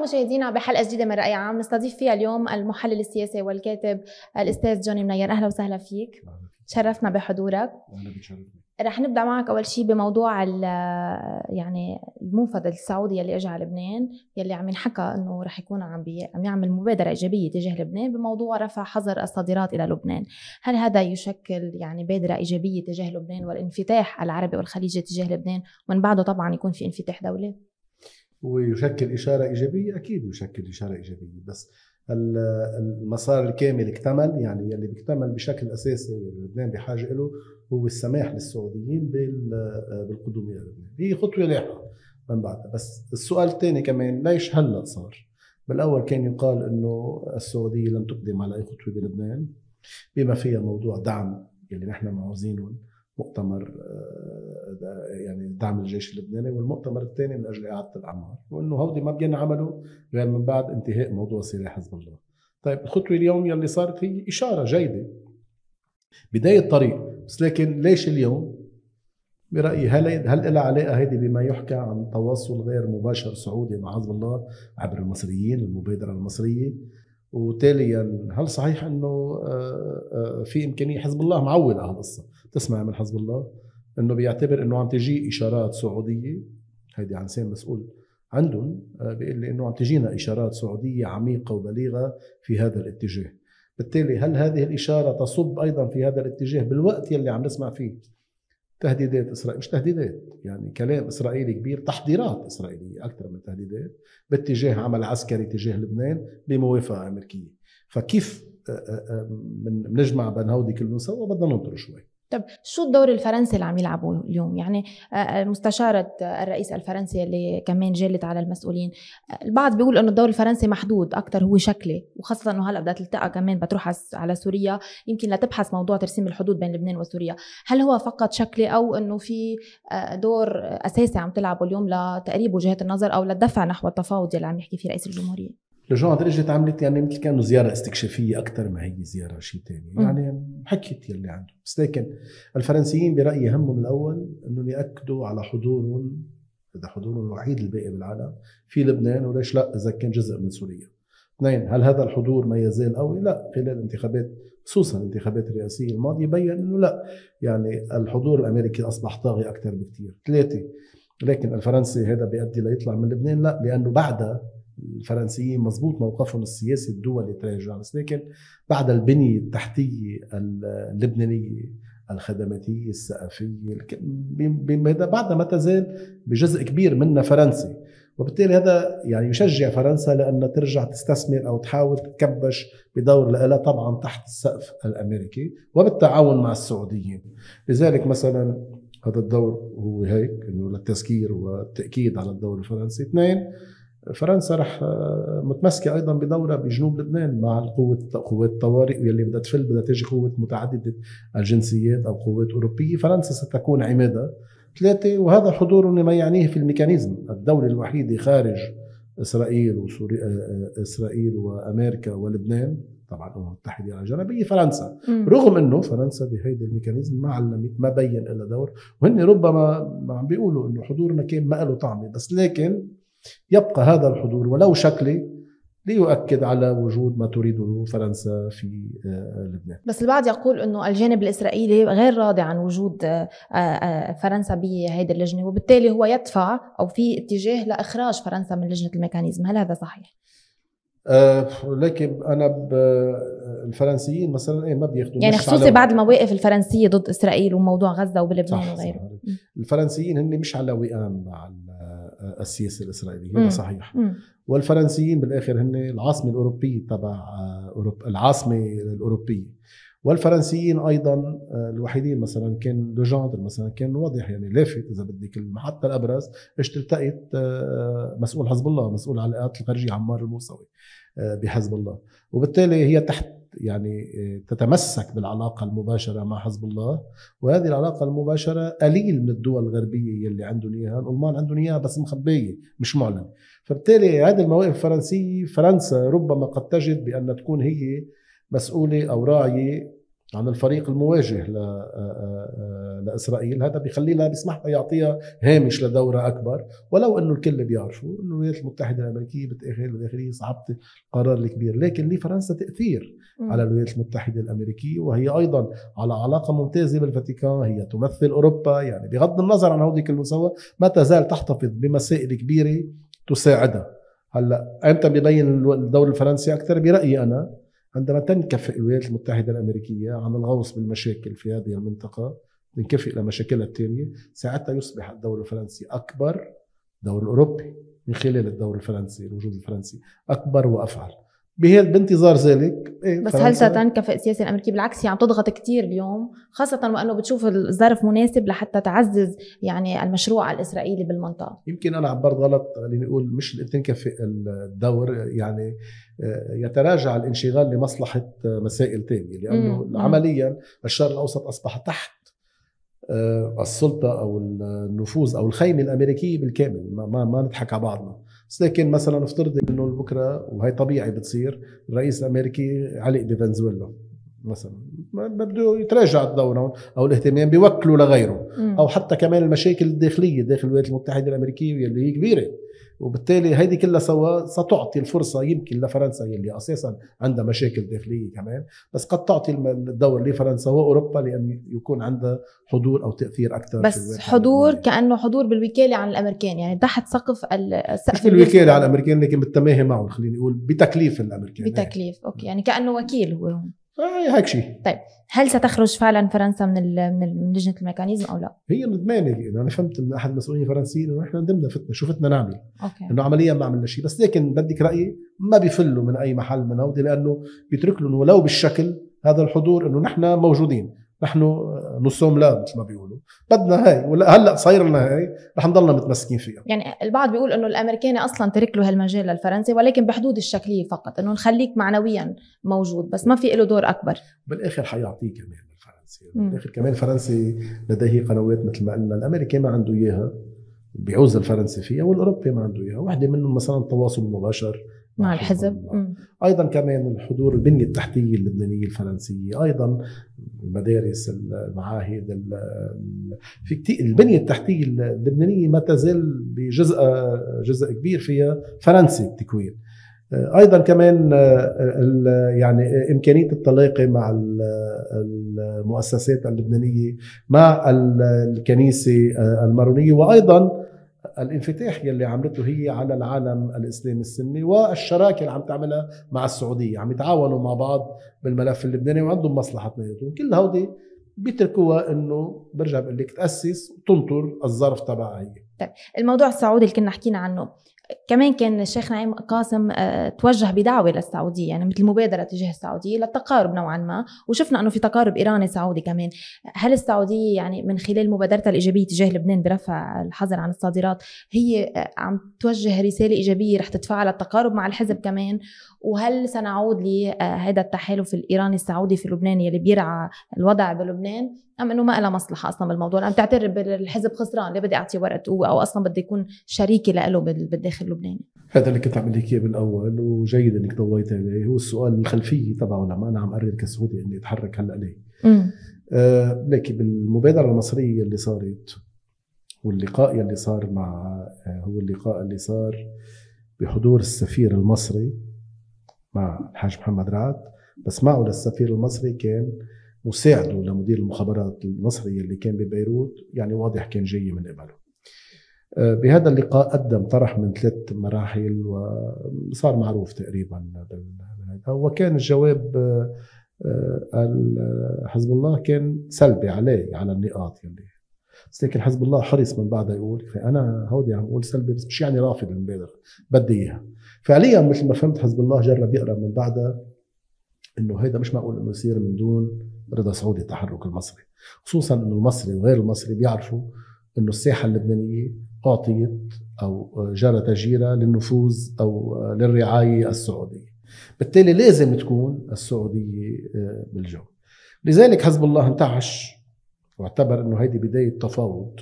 مشاهدينا بحلقة جديدة من رأي عام نستضيف فيها اليوم المحلل السياسي والكاتب الأستاذ جوني منير. أهلا وسهلا فيك، شرفنا بحضورك. رح نبدأ معك أول شيء بموضوع يعني الموفد السعودي اللي اجى على لبنان، يلي عم ينحكى انه رح يكون عم يعمل مبادرة إيجابية تجاه لبنان بموضوع رفع حظر الصادرات إلى لبنان. هل هذا يشكل يعني بادرة إيجابية تجاه لبنان والانفتاح العربي والخليجي تجاه لبنان، ومن بعده طبعا يكون في انفتاح دولي؟ ويشكل إشارة إيجابية، أكيد يشكل إشارة إيجابية، بس المسار الكامل اكتمل، يعني اللي بيكتمل بشكل أساسي لبنان بحاجة له هو السماح للسعوديين بالقدوم إلى لبنان. هي خطوة لاحقة من بعدها. بس السؤال الثاني كمان، ليش هلأ صار؟ بالأول كان يقال إنه السعودية لن تقدم على أي خطوة بلبنان بما فيها موضوع دعم اللي نحن معوزينه، مؤتمر يعني دعم الجيش اللبناني، والمؤتمر الثاني من أجل إعادة الأعمار، وإنه هودي ما بينعملوا غير من بعد انتهاء موضوع سلاح حزب الله. طيب الخطوة اليوم يلي صارت هي إشارة جيدة، بداية طريق، بس لكن ليش اليوم؟ برأيي هل لها علاقة هيدي بما يحكى عن تواصل غير مباشر سعودي مع حزب الله عبر المصريين، المبادرة المصرية؟ وتاليا هل صحيح انه في امكانيه حزب الله معول على القصه؟ تسمع من حزب الله انه بيعتبر انه عم تجي اشارات سعوديه، هيدي عن سين مسؤول عندهم بيقول لي انه عم تجينا اشارات سعوديه عميقه وبليغه في هذا الاتجاه. بالتالي هل هذه الاشاره تصب ايضا في هذا الاتجاه بالوقت يلي عم نسمع فيه تهديدات إسرائيل، مش تهديدات يعني كلام إسرائيلي كبير، تحضيرات إسرائيلية أكثر من تهديدات باتجاه عمل عسكري تجاه لبنان بموافقة أمريكية؟ فكيف بنجمع بين هودي كلهم سوا؟ بدنا ننطر شوي. طب شو الدور الفرنسي اللي عم يلعبه اليوم؟ يعني مستشارة الرئيس الفرنسي اللي كمان جالت على المسؤولين، البعض بيقول انه الدور الفرنسي محدود اكثر، هو شكلي، وخاصة انه هلا بدها تلتقى كمان بتروح على سوريا يمكن لتبحث موضوع ترسيم الحدود بين لبنان وسوريا. هل هو فقط شكلي او انه في دور اساسي عم تلعبه اليوم لتقريب وجهات النظر او للدفع نحو التفاوض اللي عم يحكي فيه رئيس الجمهورية؟ لجون اجت عملت يعني مثل كانه زياره استكشافيه اكثر ما هي زياره شيء ثاني، يعني حكيت يلي عنده. بس لكن الفرنسيين برايي همهم الاول انهم ياكدوا على حضورهم، هذا حضورهم الوحيد الباقي بالعالم في لبنان، وليش لا اذا كان جزء من سوريا. اثنين، هل هذا الحضور ما يزال قوي؟ لا، خلال الانتخابات خصوصا الانتخابات الرئاسيه الماضيه بين انه لا، يعني الحضور الامريكي اصبح طاغي اكثر بكثير. ثلاثه، لكن الفرنسي هذا بيؤدي ليطلع من لبنان؟ لا، لانه بعدها الفرنسيين مزبوط موقفهم السياسي الدولي تراجع، بس لكن بعد البنية التحتية اللبنانية الخدماتية الثقافية بعدها ما تزال بجزء كبير منها فرنسي، وبالتالي هذا يعني يشجع فرنسا لأن ترجع تستثمر أو تحاول تكبش بدور لها طبعا تحت السقف الأمريكي وبالتعاون مع السعوديين. لذلك مثلا هذا الدور هو هيك إنه للتذكير والتأكيد على الدور الفرنسي. اثنين، فرنسا رح متمسكة أيضا بدورة بجنوب لبنان مع قوات الطوارئ، واللي بدها تفل بدها تجي قوة متعددة الجنسيات أو قوات أوروبية، فرنسا ستكون عمادة. ثلاثة، وهذا حضور ما يعنيه في الميكانيزم، الدولة الوحيدة خارج إسرائيل إسرائيل وأمريكا ولبنان طبعا الأمم المتحدة على جانبية فرنسا، رغم أنه فرنسا بهيدا الميكانيزم ما علمت ما بين إلا دور، وهن ربما ما عم بيقولوا أنه حضورنا كان ما له طعمة، بس لكن يبقى هذا الحضور ولو شكلي ليؤكد على وجود ما تريده فرنسا في لبنان. بس البعض يقول أنه الجانب الإسرائيلي غير راضي عن وجود فرنسا بهيدا اللجنة، وبالتالي هو يدفع أو في اتجاه لإخراج فرنسا من لجنة الميكانيزم. هل هذا صحيح؟ لكن أنا الفرنسيين مثلا ما بياخدوا يعني خصوصي بعد المواقف الفرنسية ضد إسرائيل وموضوع غزة وبلبنان وغيره. الفرنسيين هن مش على وئام مع السياسة الإسرائيلية، هذا صحيح. والفرنسيين بالآخر هن العاصمة الأوروبية تبع العاصمة الأوروبية، والفرنسيين أيضا الوحيدين مثلا كان لوجاندر مثلا كان واضح يعني لافت إذا بدك المحطة الأبرز اشتلتقت مسؤول حزب الله، مسؤول على العلاقات الخارجية عمار الموسوي بحزب الله، وبالتالي هي تحت يعني تتمسك بالعلاقة المباشرة مع حزب الله، وهذه العلاقة المباشرة قليل من الدول الغربية يلي عندهم إياها، الألمان عندهم إياها بس مخبية مش معلن. فبالتالي هذه المواقف الفرنسية فرنسا ربما قد تجد بأن تكون هي مسؤولة أو راعية عن الفريق المواجه لإسرائيل، هذا بيخلي لها بيسمح لها يعطيها هامش لدورة أكبر، ولو أنه الكل بيعرفوا أنه الولايات المتحدة الأمريكية بالآخر صعبت القرار الكبير، لكن لفرنسا تأثير على الولايات المتحدة الأمريكية، وهي أيضا على علاقة ممتازة بالفاتيكان، هي تمثل أوروبا، يعني بغض النظر عن هوديك المستوى ما تزال تحتفظ بمسائل كبيرة تساعدها. هلا أمتى بيبين الدور الفرنسي أكثر؟ برأيي أنا عندما تنكفئ الولايات المتحدة الأمريكية عن الغوص بالمشاكل في هذه المنطقة، تنكفئ لمشاكلها الثانية، ساعتها يصبح الدور الفرنسي أكبر، الدور الأوروبي من خلال الدور الفرنسي، الوجود الفرنسي أكبر وأفعل. بانتظار ذلك بس هل ستنكفئ السياسة الأمريكية؟ بالعكس، عم تضغط كتير اليوم، خاصة وأنه بتشوف الظرف مناسب لحتى تعزز يعني المشروع الإسرائيلي بالمنطقة. يمكن أنا عبرت غلط، خليني أقول مش تنكفئ الدور، يعني يتراجع الانشغال لمصلحة مسائل تانية، لأنه عمليا الشرق الأوسط أصبح تحت السلطة أو النفوذ أو الخيمة الأمريكية بالكامل. ما نضحك على بعضنا. لكن مثلا نفترض انه بكره، وهي طبيعي بتصير، الرئيس الامريكي علق بفنزويلا مثلا، ما بده يتراجع الدور او الاهتمام، بيوكلوا لغيره، او حتى كمان المشاكل الداخليه داخل الولايات المتحده الامريكيه اللي هي كبيره، وبالتالي هيدي كلها سوا ستعطي الفرصه يمكن لفرنسا يلي اساسا عندها مشاكل داخليه كمان، بس قد تعطي الدور لفرنسا واوروبا لان يكون عندها حضور او تاثير اكثر. بس حضور كانه حضور بالوكاله عن الامريكان، يعني تحت سقف مش بالوكاله عن الامريكان، لكن بالتماهي معهم، خليني اقول بتكليف الامريكان، بتكليف اوكي، يعني كانه وكيل هو هون. هيك شيء. طيب هل ستخرج فعلا فرنسا من لجنه الميكانيزم او لا؟ هي ندمانه. انا فهمت من احد المسؤولين الفرنسيين انه احنا ندمنا، شو فتنا نعمل، انه عمليا ما عملنا شيء. بس لكن بدك رايي ما بيفلوا من اي محل من هودي، لانه بيترك لهم ولو بالشكل هذا الحضور، انه نحن موجودين، نحن نصوم لا مثل ما بيقولوا، بدنا هاي، ولا هلا صاير لنا هاي، رح نضلنا متمسكين فيها. يعني البعض بيقول انه الامريكاني اصلا ترك له هالمجال للفرنسي، ولكن بحدود الشكليه فقط، انه نخليك معنويا موجود بس ما في له دور اكبر. بالاخر حيعطيه كمان الفرنسي، بالاخر كمان الفرنسي لديه قنوات مثل ما قلنا، الامريكي ما عنده اياها بيعوز الفرنسي فيها، والاوروبي ما عنده اياها، واحده منهم مثلا التواصل المباشر مع الحزب. ايضا كمان الحضور، البنيه التحتيه اللبنانيه الفرنسيه، ايضا المدارس، المعاهد، في كتير البنيه التحتيه اللبنانيه ما تزال جزء كبير فيها فرنسي التكوين. ايضا كمان يعني امكانيه التلاقي مع المؤسسات اللبنانيه، مع الكنيسه المارونيه، وايضا الانفتاح يلي عملته هي على العالم الإسلامي السني، والشراكة اللي عم تعملها مع السعودية، عم يتعاونوا مع بعض بالملف اللبناني وعندهم مصلحة اثنيناتهم. كل هودي بيتركوها انه برجع بقول لك تأسس وتنطر الظرف تبعها هي. طيب الموضوع السعودي اللي كنا حكينا عنه كمان، كان الشيخ نعيم قاسم توجه بدعوة للسعودية، يعني مثل مبادرة تجاه السعودية للتقارب نوعا ما، وشفنا أنه في تقارب إيراني سعودي كمان. هل السعودية يعني من خلال مبادرتها الإيجابية تجاه لبنان برفع الحظر عن الصادرات هي عم توجه رسالة إيجابية رح تدفع على التقارب مع الحزب كمان؟ وهل سنعود لهذا التحالف الإيراني السعودي في لبنان يلي بيرعى الوضع بلبنان، أم أنه ما لها مصلحة أصلا بالموضوع؟ أنا بتعترف بالحزب خسران، ليه بدي أعطي ورقة قوة أو أصلا بدي يكون شريكي له بالداخل اللبناني؟ هذا اللي كنت عم لك اياه بالاول، وجيد انك ضويت عليه، هو السؤال الخلفيه تبعه لما انا عم قرر كسعودي اني اتحرك هلا ليه. لكن بالمبادره المصريه اللي صارت واللقاء اللي صار مع هو اللقاء اللي صار بحضور السفير المصري مع الحاج محمد رعد، بس معه للسفير المصري كان مساعده لمدير المخابرات المصري اللي كان ببيروت، يعني واضح كان جاي من قبله. بهذا اللقاء قدم طرح من 3 مراحل وصار معروف تقريبا وكان الجواب حزب الله كان سلبي عليه على النقاط يلي، بس لكن حزب الله حرص من بعدها يقول انا هودي عم اقول سلبي بس مش يعني رافض المبادره، بدي اياها. فعليا مثل ما فهمت حزب الله جرب يقرب من بعدها انه هيدا مش معقول انه يصير من دون رضا سعودي التحرك المصري، خصوصا انه المصري وغير المصري بيعرفوا انه الساحه اللبنانيه اعطيت او جرى تجيرها للنفوذ او للرعايه السعوديه، بالتالي لازم تكون السعوديه بالجو. لذلك حزب الله انتعش واعتبر انه هيدي بدايه تفاوض،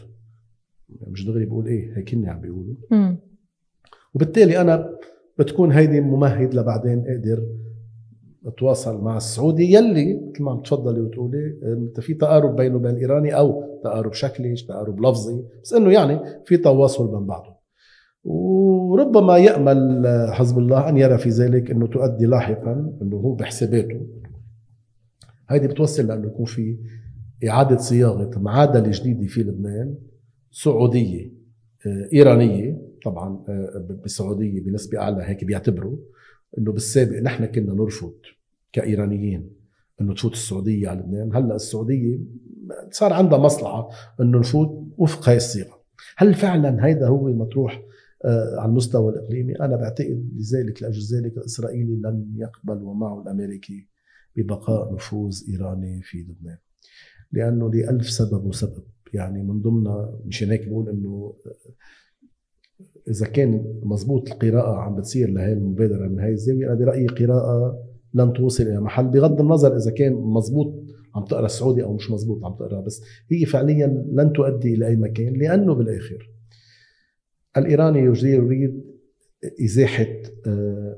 مش دغري بقول ايه هيك عم بيقولوا، وبالتالي انا بتكون هيدي ممهد لبعدين اقدر تواصل مع السعودي يلي مثل ما عم تفضلي وتقولي انت في تقارب بينه وبين الايراني، او تقارب شكلي تقارب لفظي، بس انه يعني في تواصل بين بعضهم. وربما يأمل حزب الله ان يرى في ذلك انه تؤدي لاحقا انه هو بحساباته هيدي بتوصل لانه يكون في اعاده صياغه معادله جديده في لبنان، سعوديه ايرانيه. طبعا بالسعوديه بنسبه اعلى هيك بيعتبروا انه بالسابق نحن كنا نرفض كايرانيين انه تفوت السعوديه على لبنان، هلا السعوديه صار عندها مصلحه انه نفوت وفق هاي الصيغه. هل فعلا هيدا هو المطروح على المستوى الاقليمي؟ انا بعتقد لذلك لاجل ذلك الاسرائيلي لن يقبل ومعه الامريكي ببقاء نفوذ ايراني في لبنان، لانه لألف سبب وسبب. يعني من ضمنها مشان هيك بقول انه إذا كان مزبوط القراءة عم بتصير لهي المبادرة من هاي الزاوية، أنا برأيي قراءة لن توصل إلى محل، بغض النظر إذا كان مزبوط عم تقرأ السعودي أو مش مزبوط عم تقرأ، بس هي فعليا لن تؤدي إلى أي مكان. لأنه بالآخر الإيراني يريد إزاحة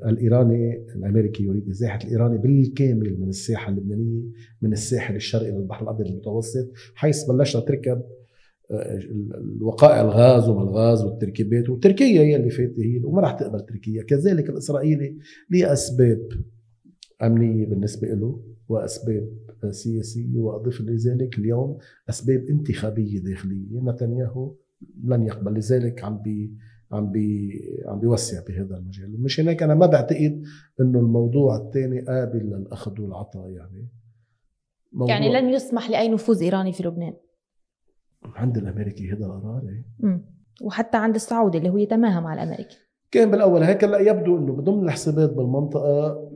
الإيراني الأمريكي يريد إزاحة الإيراني بالكامل من الساحة اللبنانية، من الساحل الشرقي للبحر الأبيض المتوسط، حيث بلشنا تركب الوقائع الغاز وما الغاز والتركيبات، وتركيا هي اللي فاتت هي وما راح تقبل تركيا. كذلك الإسرائيلي لأسباب أمنية بالنسبة له وأسباب سياسية، وأضيف لذلك اليوم أسباب انتخابية داخلية. نتنياهو لن يقبل، لذلك عم بيوسع بهذا المجال. مش هناك أنا ما بعتقد إنه الموضوع الثاني قابل للأخذ والعطاء. يعني لن يسمح لأي نفوذ إيراني في لبنان عند الامريكي هذا القرار. وحتى عند السعودي اللي هو يتماهى مع الامريكي كان بالاول هيك. لا يبدو انه بضمن الحسابات بالمنطقه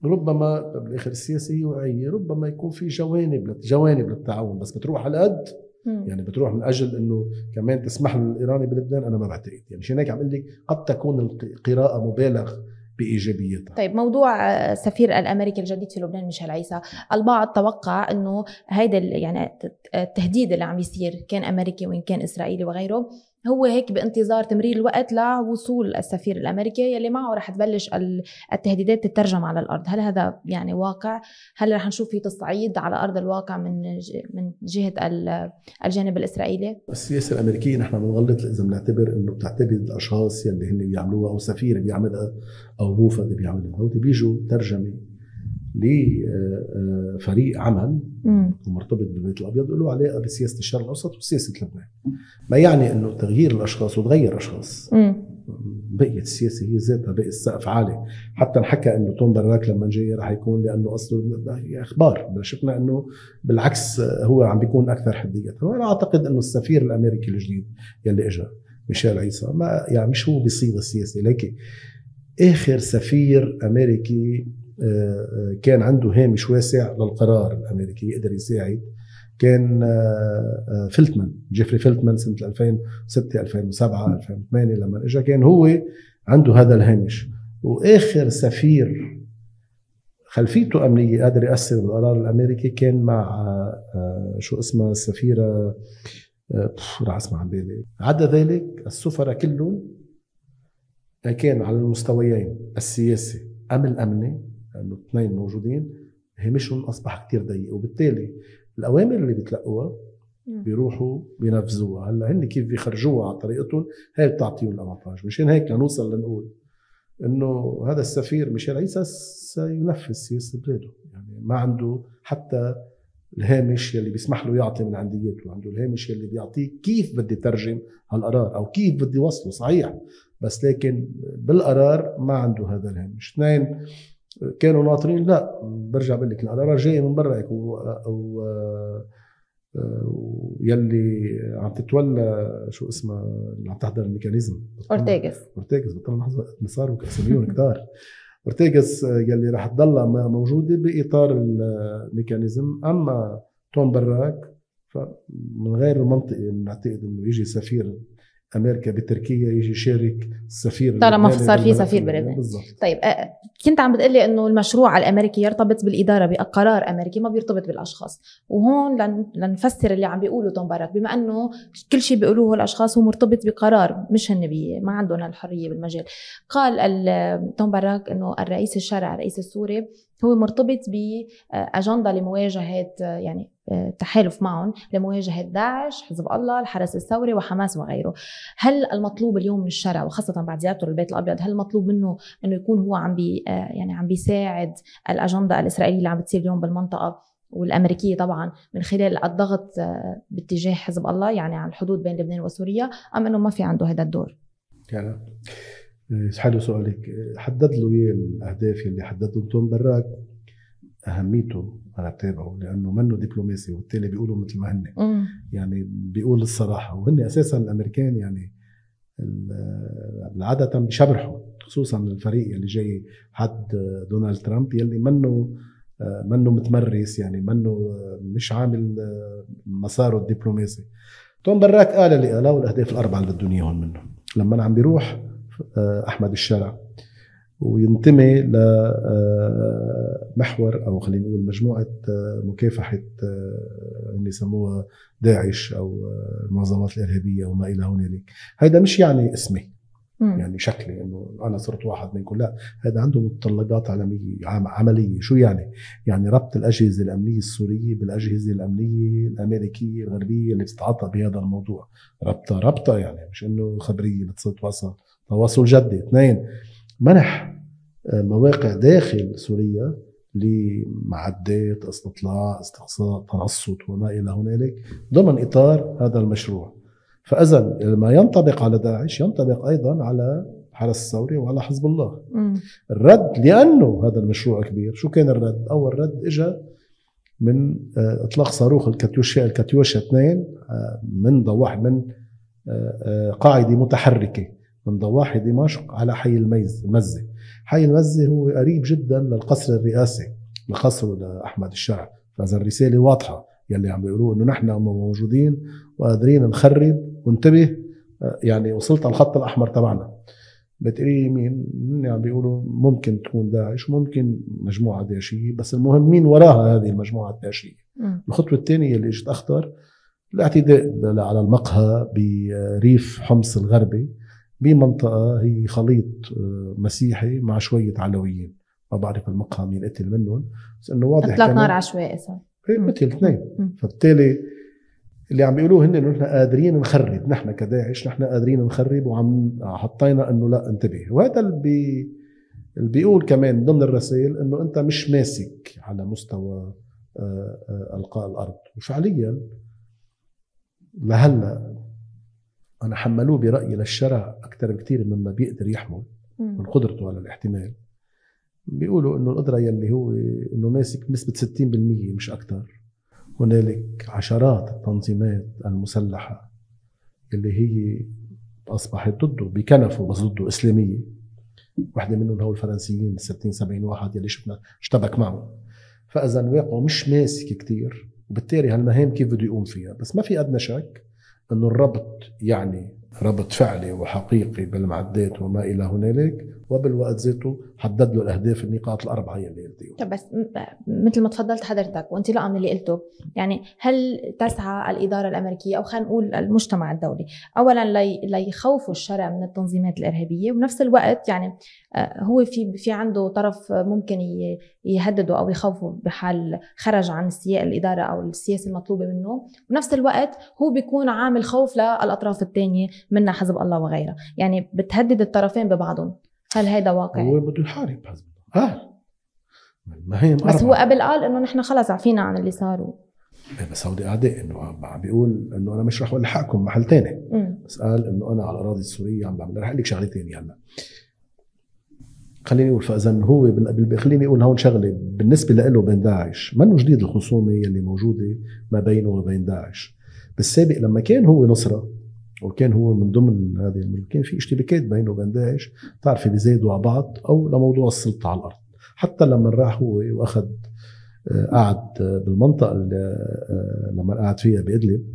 ربما بالاخر السياسيه وعيه، ربما يكون في جوانب للتعاون، بس بتروح على قد يعني بتروح من اجل انه كمان تسمح للايراني بلبنان. انا ما بعتقد يعني. مشان هيك عم اقول لك قد تكون القراءه مبالغ بايجابيتها. طيب موضوع سفير الامريكي الجديد في لبنان ميشيل عيسى، البعض توقع انه هيدا يعني التهديد اللي عم يصير كان امريكي وان كان اسرائيلي وغيره هو هيك بانتظار تمرير الوقت لوصول السفير الامريكي يلي معه رح تبلش التهديدات تترجم على الارض. هل هذا يعني واقع؟ هل رح نشوف في تصعيد على ارض الواقع من جهه الجانب الاسرائيلي؟ السياسه الامريكيه نحن بنغلط اذا بنعتبر انه بتعتمد الاشخاص يلي هن بيعملوها او سفير بيعملها او موفد بيعملها. هو بيجوا ترجمه لفريق عمل ومرتبط بالبيت الابيض له علاقه بسياسه الشرق الاوسط وسياسه لبنان. ما يعني انه تغيير الاشخاص وتغير اشخاص، بقية السياسة هي ذاتها بقي السقف عالي. حتى نحكى انه توم براك لما جاي رح يكون لانه اصله اخبار، شفنا انه بالعكس هو عم بيكون اكثر حدية. وانا اعتقد انه السفير الامريكي الجديد يلي اجى ميشيل عيسى ما يعني مش هو بصيغة السياسة، لكن اخر سفير امريكي كان عنده هامش واسع للقرار الامريكي يقدر يساعد كان فيلتمان، جيفري فيلتمان سنة 2006 2007 2008 لما اجى كان هو عنده هذا الهامش. واخر سفير خلفيته امنيه قادر ياثر بالقرار الامريكي كان مع شو اسمها السفيره راح اسمع عن بالي. عدا ذلك السفراء كلهم كان على المستويين السياسي ام الامني، لانه الاثنين موجودين، هامشهم اصبح كتير ضيق، وبالتالي الأوامر اللي بتلقوها بيروحوا بينفذوها. هلا هن كيف بيخرجوها على طريقتهم هاي بتعطيهم الأفانتاج. مشان هيك لنوصل لنقول إنه هذا السفير ميشيل عيسى سينفذ سياسة بلاده. يعني ما عنده حتى الهامش يلي بيسمح له يعطي من عندياته، عنده الهامش يلي بيعطيه كيف بدي ترجم هالقرار أو كيف بدي وصله صحيح، بس لكن بالقرار ما عنده هذا الهامش. اثنين كانوا ناطرين، لا برجع بقول لك القرار جاي من برا او يلي عم تتولى شو اسمها اللي عم تحضر الميكانيزم اورتيغاس بطل لحظه صاروا اساميهم كتار. اورتيغاس يلي راح تضلها موجوده باطار الميكانيزم. اما توم براك فمن غير المنطقي نعتقد انه يجي سفير امريكا بتركيا يجي يشارك السفير طالما صار في سفير بلبنان. بالضبط. طيب كنت عم بتقلي انه المشروع الامريكي يرتبط بالاداره بقرار امريكي، ما بيرتبط بالاشخاص. وهون لنفسر اللي عم بيقوله توم باراك، بما انه كل شيء بيقولوه الاشخاص هو مرتبط بقرار، مش هن ما عندهم الحريه بالمجال. قال توم باراك انه الرئيس الشرعي الرئيس السوري هو مرتبط بأجندة لمواجهة يعني تحالف معهم لمواجهة داعش، حزب الله، الحرس الثوري وحماس وغيره. هل المطلوب اليوم من الشرع وخاصة بعد زيارته للبيت الأبيض، هل المطلوب منه أنه يكون هو عم بيساعد الأجندة الإسرائيلية اللي عم بتصير اليوم بالمنطقة والأمريكية طبعا من خلال الضغط باتجاه حزب الله يعني على الحدود بين لبنان وسوريا، أم أنه ما في عنده هذا الدور؟ يعني حلو سؤالك. حدد له ايه الاهداف اللي حددهم توم باراك. اهميته انا بتابعه لانه منه دبلوماسي، وبالتالي بيقولوا مثل ما هن يعني بيقول الصراحه. وهن اساسا الامريكان يعني عاده بيشبرحوا، خصوصا الفريق اللي جاي حد دونالد ترامب يلي منه متمرس، يعني مش عامل مساره الدبلوماسي. توم باراك قال اللي قاله والاهداف الاربعه اللي بدهم اياهم منه. لما عم بيروح أحمد الشرع وينتمي لمحور أو خلينا نقول مجموعة مكافحة اللي يسموها داعش أو المنظمات الإرهابية وما إلى هنالك، هذا مش يعني اسمي يعني شكلي إنه أنا صرت واحد منكم، لا، هذا عنده متطلبات عملية. شو يعني ربط الأجهزة الأمنية السورية بالأجهزة الأمنية الأمريكية الغربية اللي بتتعاطى بهذا الموضوع. ربطة يعني مش إنه خبرية بتتواصل تواصل جدي. 2 منح مواقع داخل سوريا لمعدات استطلاع استقصاء تنصت وما إلى هنالك ضمن إطار هذا المشروع. فإذا ما ينطبق على داعش ينطبق أيضا على الحرس الثوري وعلى حزب الله. الرد لأنه هذا المشروع كبير. شو كان الرد؟ أول رد إجا من إطلاق صاروخ الكاتيوشا 2 من قاعدة متحركة من ضواحي دمشق على حي المزة. حي المزة هو قريب جدا للقصر الرئاسي لقصره لأحمد الشرع. فإذا الرسالة واضحة يلي عم بيقولوا إنه نحن موجودين وقادرين نخرب، وانتبه يعني وصلت على الخط الأحمر تبعنا. بتقولي مين؟ عم بيقولوا ممكن تكون داعش، ممكن مجموعة داعشية، بس المهم مين وراها هذه المجموعة الداعشية. الخطوة الثانية اللي اجت أخطر الاعتداء على المقهى بريف حمص الغربي بمنطقة هي خليط مسيحي مع شوية علويين، ما بعرف المقهى مين قتل منهم، بس انه واضح اطلاق نار عشوائي صار قتل 2. فبالتالي اللي عم بيقولوه هن انه نحن قادرين نخرب، نحن كداعش نحن قادرين نخرب، وعم حطينا انه لا انتبه. وهذا اللي بيقول كمان ضمن الرسائل انه انت مش ماسك على مستوى القاء الارض. وفعليا لهلا أنا حملوه برأيي للشرع أكثر بكتير مما بيقدر يحمل من قدرته على الاحتمال. بيقولوا إنه القدرة يلي هو إنه ماسك بنسبة 60% مش أكثر. هنالك عشرات التنظيمات المسلحة اللي هي أصبحت ضده بكنفه، بس ضده إسلامية. واحدة منهم هو الفرنسيين 60-70 واحد يلي شفنا اشتبك معه. فإذا واقعه مش ماسك كتير، وبالتالي هالمهام كيف بده يقوم فيها. بس ما في أدنى شك أنه الربط يعني ربط فعلي وحقيقي بالمعدات وما إلى هنالك، وبالوقت ذاته حدد له الأهداف النقاط الأربعة اللي قلتيهم. بس مثل ما تفضلت حضرتك وانطلاقا من اللي قلته، يعني هل تسعى الإدارة الأمريكية أو خلينا نقول المجتمع الدولي أولا ليخوفوا الشرع من التنظيمات الإرهابية، ونفس الوقت يعني هو في عنده طرف ممكن يهدده أو يخوفه بحال خرج عن سياق الإدارة أو السياسة المطلوبة منه، ونفس الوقت هو بيكون عامل خوف للأطراف الثانية منها حزب الله وغيرها، يعني بتهدد الطرفين ببعضهم. هل هذا واقع؟ هو بده يحارب حزب الله. بس هو قبل قال انه نحن خلص عفينا عن اللي صاروا. بس هودي اعداء، انه عم بيقول انه انا مش رح الحقكم محل تاني. بس قال انه انا على الاراضي السوريه عم بعمل. رح اقول لك شغله ثانيه هلا، خليني اقول. فاذا هو خليني اقول هون شغله بالنسبه له بين داعش منه جديد. الخصومه اللي موجوده ما بينه وبين داعش بالسابق لما كان هو نصره وكان هو من ضمن هذه كان في اشتباكات بينه وبين داعش، تعرفي بيزيدوا على بعض او لموضوع السلطه على الارض. حتى لما راح هو واخذ قعد بالمنطقه لما قعد فيها بإدلب،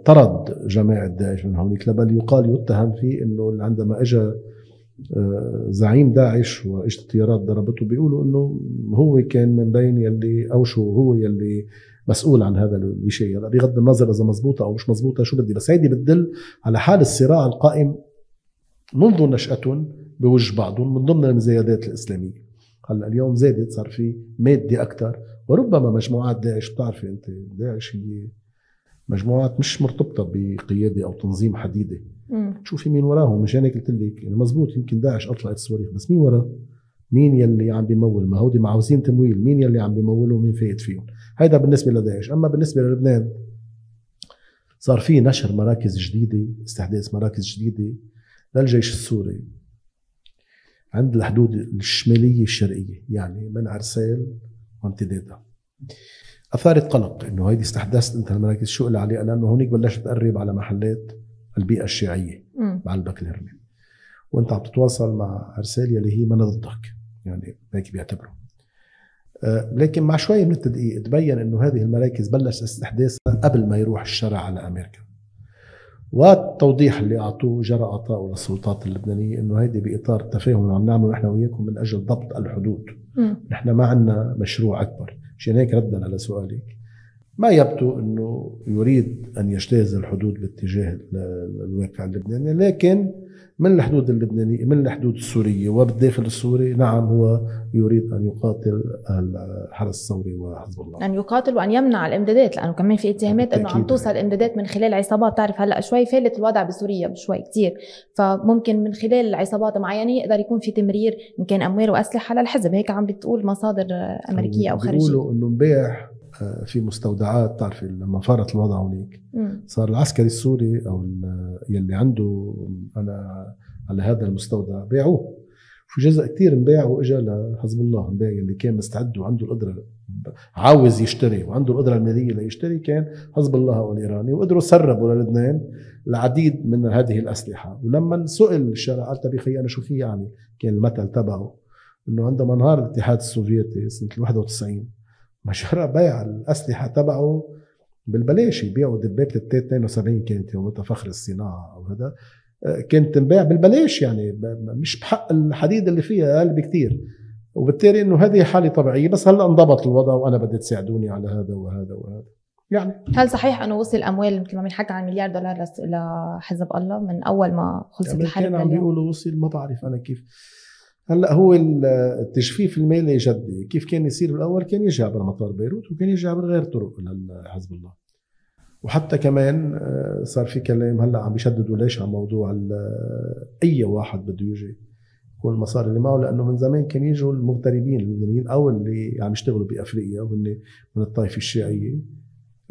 طرد جماعة داعش من هونيك، بل يقال يتهم فيه أنه عندما أجى زعيم داعش واجت الطيارات ضربته، بيقولوا أنه هو كان من بين يلي أو شو هو يلي مسؤول عن هذا الشيء. بغض النظر إذا مزبوطة أو مش مزبوطة شو بدي، بس هيدي بتدل على حال الصراع القائم منذ نشأتهم بوجه بعضهم من ضمن المزايدات الإسلامية. هلا اليوم زادت، صار في مادة أكثر، وربما مجموعات داعش، بتعرفي أنت داعش هي مجموعات مش مرتبطة بقيادة أو تنظيم حديدة. شوفي مين وراهم، مش هيك قلت لك مزبوط يمكن داعش أطلقت الصواريخ، بس مين وراه؟ مين يلي عم بيمول؟ ما هودي معوزين تمويل، مين يلي عم بيمولوا ومين فايت فيهم؟ هيدا بالنسبة لداعش. أما بالنسبة للبنان صار في نشر مراكز جديدة، استحداث مراكز جديدة للجيش السوري عند الحدود الشمالية الشرقية، يعني من عرسال وامتدادها. أثارت قلق إنه هيدي استحدثت أنت المراكز، شو قل عليه؟ لأنه هونيك بلشت تقرب على محلات البيئة الشيعية بعلبك الهرمي، وأنت عم تتواصل مع عرسال يلي هي من ضدك، يعني هيك بيعتبروا. لكن مع شوية من التدقيق تبين إنه هذه المراكز بلش استحداثها قبل ما يروح الشرع على أمريكا. والتوضيح اللي أعطوه جرى أعطائه للسلطات اللبنانية إنه هيدي بإطار التفاهم اللي عم نعمله نحن وياكم من أجل ضبط الحدود. نحن ما عنا مشروع أكبر. عشان هيك ردا على سؤالك، ما يبدو أنه يريد أن يجتاز الحدود باتجاه الواقع اللبناني، لكن من الحدود اللبنانية، من الحدود السورية وبالداخل السوري، نعم هو يريد أن يقاتل الحرس الثوري وحزب الله، أن يقاتل وأن يمنع الإمدادات، لأنه كمان في اتهامات أنه عم توصل إمدادات من خلال عصابات. تعرف هلأ شوي فالت الوضع بسوريا بشوي كتير، فممكن من خلال عصابات معينة يقدر يكون في تمرير إن كان أموال وأسلحة للحزب. هيك عم بتقول مصادر أمريكية أو خارجية. بيقولوا أنه امبارح في مستودعات، تعرفي لما فرط الوضع هونيك صار العسكري السوري أو يلي عنده أنا على هذا المستودع بيعوه، في جزء كتير انباع وإجا لحزب الله. انباع اللي كان مستعد وعنده القدرة عاوز يشتري وعنده القدرة المالية ليشتري كان حزب الله والإيراني، وقدروا سربوا للبنان العديد من هذه الأسلحة. ولما سئل الشارع قال طب أنا شو في، يعني كان المثل تبعه إنه عندما انهار الاتحاد السوفيتي سنة 91 ما جرى بيع الأسلحة تبعه بالبلاش، يبيعوا دبابة التات 72 كانت يومتها فخر الصناعة أو هذا، كانت تنباع بالبلاش، يعني مش بحق الحديد اللي فيها، أقل بكتير. وبالتالي إنه هذه حالة طبيعية، بس هلأ انضبط الوضع وأنا بدي تساعدوني على هذا وهذا وهذا. يعني هل صحيح أنه وصل أموال مثل ما بنحكي عن $1 مليار لحزب الله من أول ما خلصت الحرب؟ كان عم بيقولوا وصل، ما بعرف أنا كيف. هلا هو التجفيف المالي جدي، كيف كان يصير بالاول؟ كان يجي عبر مطار بيروت وكان يجي عبر غير طرق لحزب الله. وحتى كمان صار في كلام هلا عم بيشددوا ليش على موضوع اي واحد بده يجي يكون المصاري اللي معه، لانه من زمان كان يجوا المغتربين اللبنانيين او اللي عم يشتغلوا بافريقيا وهن من الطائفه الشيعيه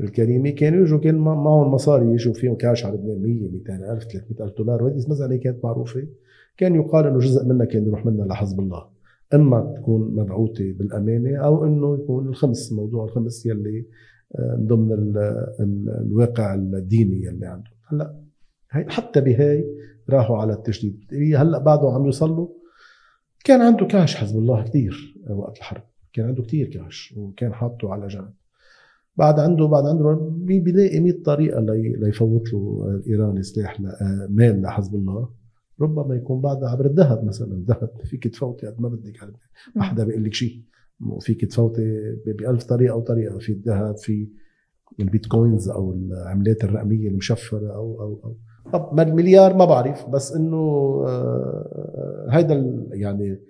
الكريمه، كانوا يجوا كان معهم مصاري، يجوا فيهم كاش على لبنان 100 200 ألف $300,000. وهذه مسألة كانت معروفة. كان يقال انه جزء منها كان يروح منها لحزب الله، اما تكون مبعوثه بالامانه او انه يكون الخمس، موضوع الخمس يلي ضمن الواقع الديني يلي عنده. هلا حتى بهاي راحوا على التجديد. هلا بعده عم يوصلوا. كان عنده كاش حزب الله كتير وقت الحرب، كان عنده كتير كاش وكان حاطه على جنب. بعد عنده بيلاقي 100 طريقه ليفوت له الايراني سلاح مال لحزب الله. ربما يكون بعدها عبر الذهب مثلا. الذهب فيك تفوتي قد ما بدك، ما حدا بيقول لك شيء، فيك تفوتي ب1000 طريقه او طريقه، في الذهب، في البيتكوينز او العملات الرقميه المشفره او طب $1 ما بعرف، بس انه هيدا يعني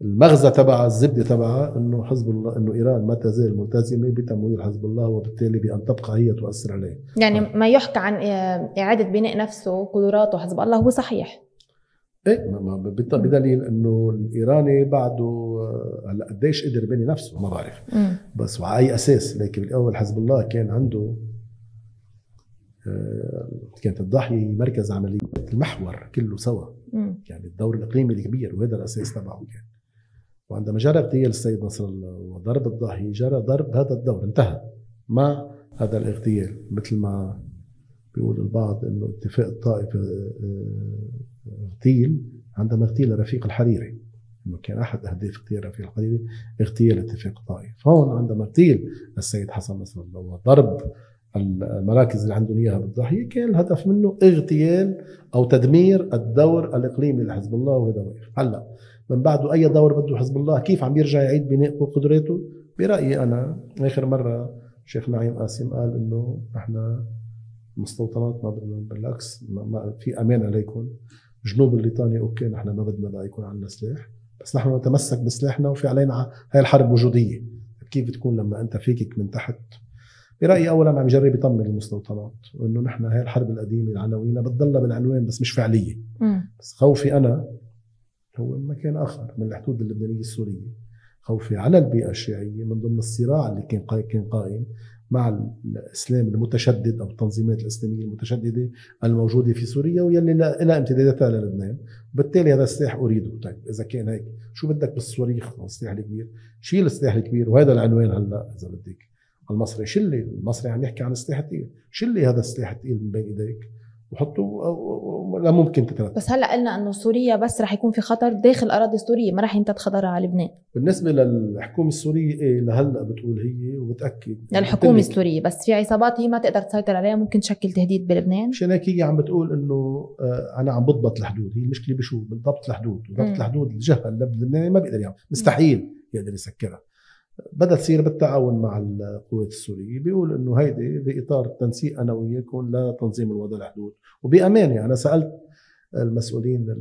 المغزى تبع الزبده تبعها انه حزب الله، انه ايران ما تزال ملتزمه بتمويل حزب الله، وبالتالي بان تبقى هي تؤثر عليه. يعني ما يحكى عن اعاده بناء نفسه قدراته حزب الله هو صحيح؟ ايه، بدليل انه الايراني بعده هلا قديش قدر يبني نفسه ما بعرف، بس وعلى اي اساس. لكن بالاول حزب الله كان عنده كانت الضاحيه مركز عمليات المحور كله سوا، يعني الدور الاقليمي الكبير، وهذا الاساس تبعه كان. وعندما جرى اغتيال السيد نصر الله وضرب الضاحيه، جرى ضرب هذا الدور، انتهى مع هذا الاغتيال. مثل ما بيقول البعض انه اتفاق الطائف اغتيل عندما اغتيل رفيق الحريري، انه كان احد اهداف اغتيال رفيق الحريري اغتيال اتفاق الطائف. هون عندما اغتيل السيد حسن نصر الله وضرب المراكز اللي عندهم اياها بالضاحيه كان الهدف منه اغتيال او تدمير الدور الاقليمي لحزب الله، وهذا واقف. هلا من بعده اي دور بده حزب الله، كيف عم يرجع يعيد بناء قدراته؟ برايي انا اخر مره شيخ نعيم قاسم قال انه احنا مستوطنات ما بدنا، بالعكس ما في امان عليكم، جنوب الليطاني اوكي نحن ما بدنا بقى يكون عندنا سلاح، بس نحن نتمسك بسلاحنا وفي علينا هاي الحرب وجوديه. كيف بتكون لما انت فيكك من تحت؟ برايي اولا عم يجرب يطمن المستوطنات، وانه نحن هاي الحرب القديمه العناوين بتضلها بالعنوان بس مش فعليه. بس خوفي انا هو مكان اخر من الحدود اللبنانيه السوريه، خوفي على البيئه الشيعيه من ضمن الصراع اللي كان قائم مع الاسلام المتشدد او التنظيمات الاسلاميه المتشدده الموجوده في سوريا واللي لها امتداداتها للبنان، وبالتالي هذا السلاح اريده. طيب اذا كان هيك شو بدك بالصواريخ والسلاح الكبير؟ شيل السلاح الكبير، وهذا العنوان هلا اذا بدك المصري شلي، المصري عم يحكي عن السلاح الثقيل، شلي هذا السلاح الثقيل من بين ايديك وحطه، لا ممكن تترتب. بس هلا قلنا انه سوريا بس رح يكون في خطر داخل اراضي سوريه، ما رح يمتد خطرها على لبنان. بالنسبه للحكومه السوريه ايه لهلا بتقول هي وبتاكد للحكومه السوريه، بس في عصابات هي ما تقدر تسيطر عليها ممكن تشكل تهديد بلبنان. مشان هيك هي عم بتقول انه انا عم بضبط الحدود. هي المشكله بشو؟ بالضبط الحدود، وضبط الحدود الجهه اللبنانيه ما بيقدر يعمل، مستحيل يقدر يسكرها. بدها تصير بالتعاون مع القوات السوريه. بيقول انه هيدي باطار تنسيق انا وياكم لتنظيم الوضع الحدود وبامان. يعني انا سالت المسؤولين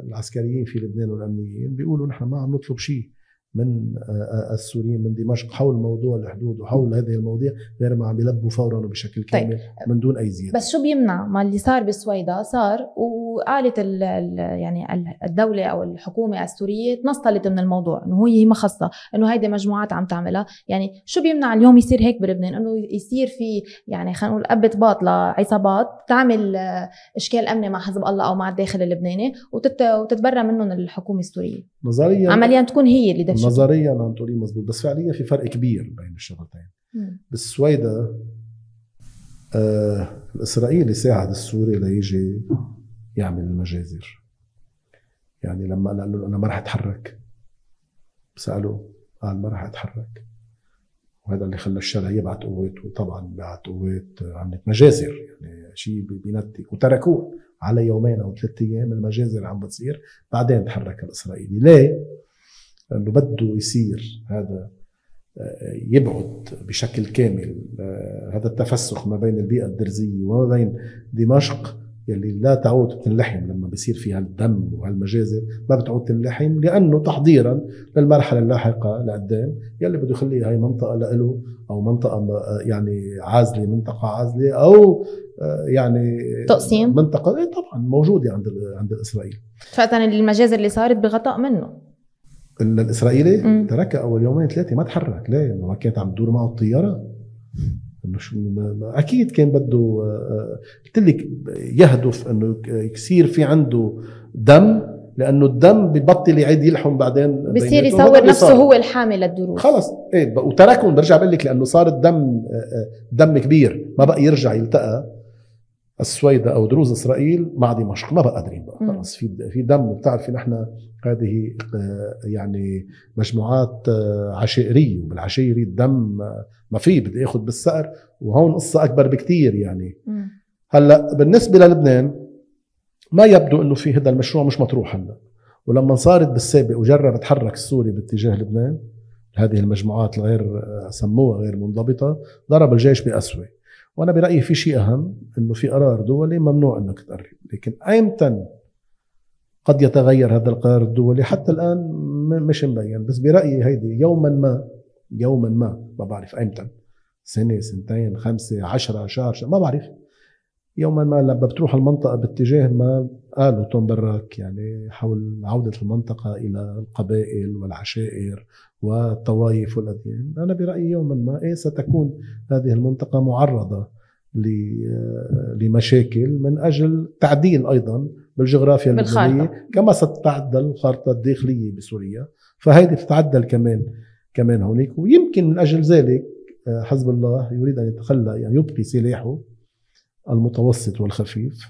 العسكريين في لبنان والامنيين، بيقولوا نحن ما عم نطلب شيء من السوريين من دمشق حول موضوع الحدود وحول هذه المواضيع غير ما عم يلبوا فورا وبشكل كامل من دون اي زياده. بس شو بيمنع ما اللي صار بالسويدة صار، وقالت يعني الدوله او الحكومه السوريه تنصلت من الموضوع انه هي ما خاصه، انه هيدي مجموعات عم تعملها. يعني شو بيمنع اليوم يصير هيك بلبنان، انه يصير في يعني خلينا نقول قبة باط لعصابات تعمل اشكال امني مع حزب الله او مع الداخل اللبناني وتتبرى منهم الحكومه السوريه؟ نظريا عمليا تكون هي اللي دشت. نظريا عم تقولي مزبوط، بس فعليا في فرق كبير بين الشغلتين. بالسويدة الإسرائيلي ساعد السوري ليجي يعمل المجازر. يعني لما قال له أنا ما رح أتحرك، سأله قال ما رح أتحرك، وهذا اللي خلى الشارع يبعت قوات، وطبعا بعت قوات عملت مجازر، يعني شيء بينتك، وتركوه على يومين أو 3 أيام المجازر عم بتصير. بعدين تحرك الإسرائيلي. ليه؟ لأنه بده يصير هذا يبعد بشكل كامل هذا التفسخ ما بين البيئة الدرزية وما بين دمشق يلي لا تعود تنلحم لما بيصير فيها الدم وهالمجازر، ما بتعود تنلحم لأنه تحضيرا للمرحلة اللاحقة لقدام يلي بده يخليها هاي منطقة لإله أو منطقة يعني عازلة، منطقة عازلة أو يعني تقسيم منطقة طبعا موجودة عند الإسرائيل. فعلا المجازر اللي صارت بغطاء منه الإسرائيلي تركها أول 2-3 ما تحرك. ليه؟ إنه ما كانت عم تدور معه الطيارة. إنه شو أكيد كان بده قلت لك يهدف إنه يصير في عنده دم، لأنه الدم ببطل يعيد يلحم بعدين، بصير يصور نفسه هو الحامل للدروس. خلص إيه وتركهم. برجع بقول لك لأنه صار الدم كبير، ما بقى يرجع يلتقى السويدة أو دروز إسرائيل مع دمشق، ما بقى قادرين بقى. خلص في دم. وبتعرفي نحن هذه يعني مجموعات عشائرية، وبالعشائري الدم ما فيه، بدي ياخذ بالسقر، وهون قصة أكبر بكتير يعني. هلا بالنسبة للبنان ما يبدو إنه في هذا المشروع مش مطروح هلا. ولما صارت بالسابق وجرب تحرك السوري باتجاه لبنان، هذه المجموعات الغير سموها غير منضبطة، ضرب الجيش بأسوأ. وأنا برأيي في شيء أهم، إنه في قرار دولي ممنوع إنك تقرب، لكن أيمتى قد يتغير هذا القرار الدولي حتى الآن مش مبين. بس برأيي هيدي يوما ما بعرف أيمتى، 1 2 5 10 شهر ما بعرف، يوما ما لما بتروح المنطقة باتجاه ما قالوا توم براك، يعني حول عودة المنطقة إلى القبائل والعشائر والطوائف والأديان. أنا برأيي يوما ما ستكون هذه المنطقة معرضة لمشاكل من أجل تعديل أيضا بالجغرافيا اللبنانية، كما ستتعدل الخارطة الداخلية بسوريا، فهذه تتعدل كمان هونيك. ويمكن من أجل ذلك حزب الله يريد أن يتخلى، يعني يبقي سلاحه المتوسط والخفيف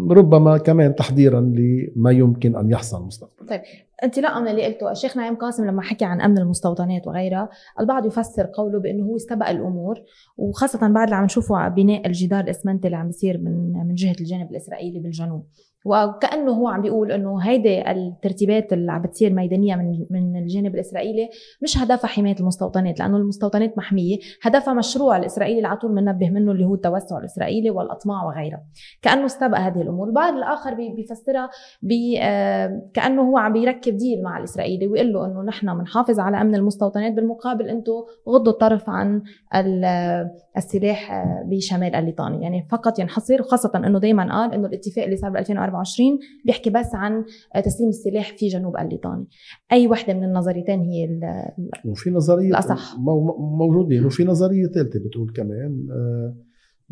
ربما كمان تحضيرا لما يمكن أن يحصل مستقبلا. طيب انطلاقا من اللي قلته الشيخ نعيم قاسم لما حكي عن امن المستوطنات وغيرها، البعض يفسر قوله بانه هو استبق الامور، وخاصه بعد اللي عم نشوفه بناء الجدار الاسمنتي اللي عم يصير من جهه الجانب الاسرائيلي بالجنوب، وكأنه هو عم بيقول انه هيدي الترتيبات اللي عم بتصير ميدانيه من الجانب الاسرائيلي مش هدفها حمايه المستوطنات، لانه المستوطنات محميه، هدفها مشروع الاسرائيلي اللي على طول بننبه منه اللي هو التوسع الاسرائيلي والاطماع وغيرها. كأنه استبق هذه الامور. البعض الاخر بيفسرها كأنه هو عم بيركب ديل مع الاسرائيلي ويقول له انه نحن بنحافظ على امن المستوطنات، بالمقابل انتم غضوا الطرف عن السلاح بشمال الليطاني، يعني فقط ينحصر، وخاصه انه دائما قال انه الاتفاق اللي صار ب 2024 بيحكي بس عن تسليم السلاح في جنوب الليطاني. اي وحده من النظريتين هي وفي نظريه الأصح موجودين، وفي نظريه ثالثه بتقول كمان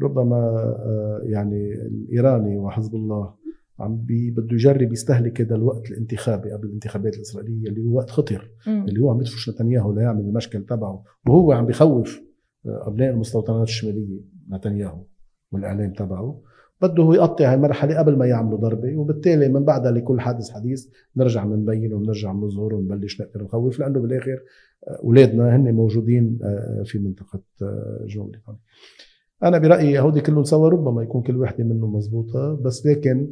ربما يعني الايراني وحزب الله بده يجرب يستهلك هذا الوقت الانتخابي قبل الانتخابات الاسرائيليه اللي هو وقت خطر، اللي هو عم يدفش نتنياهو ليعمل المشكل تبعه، وهو عم بيخوف ابناء المستوطنات الشماليه نتنياهو والاعلام تبعه، بده هو يقطع هالمرحله قبل ما يعملوا ضربه، وبالتالي من بعدها لكل حادث حديث نرجع نبين ونرجع نظهر ونبلش نقدر نخوف، لانه بالاخر اولادنا هن موجودين في منطقه جنوب لبنان. انا برايي هودي كلهم سوا ربما يكون كل وحده منهم مزبوطه، بس لكن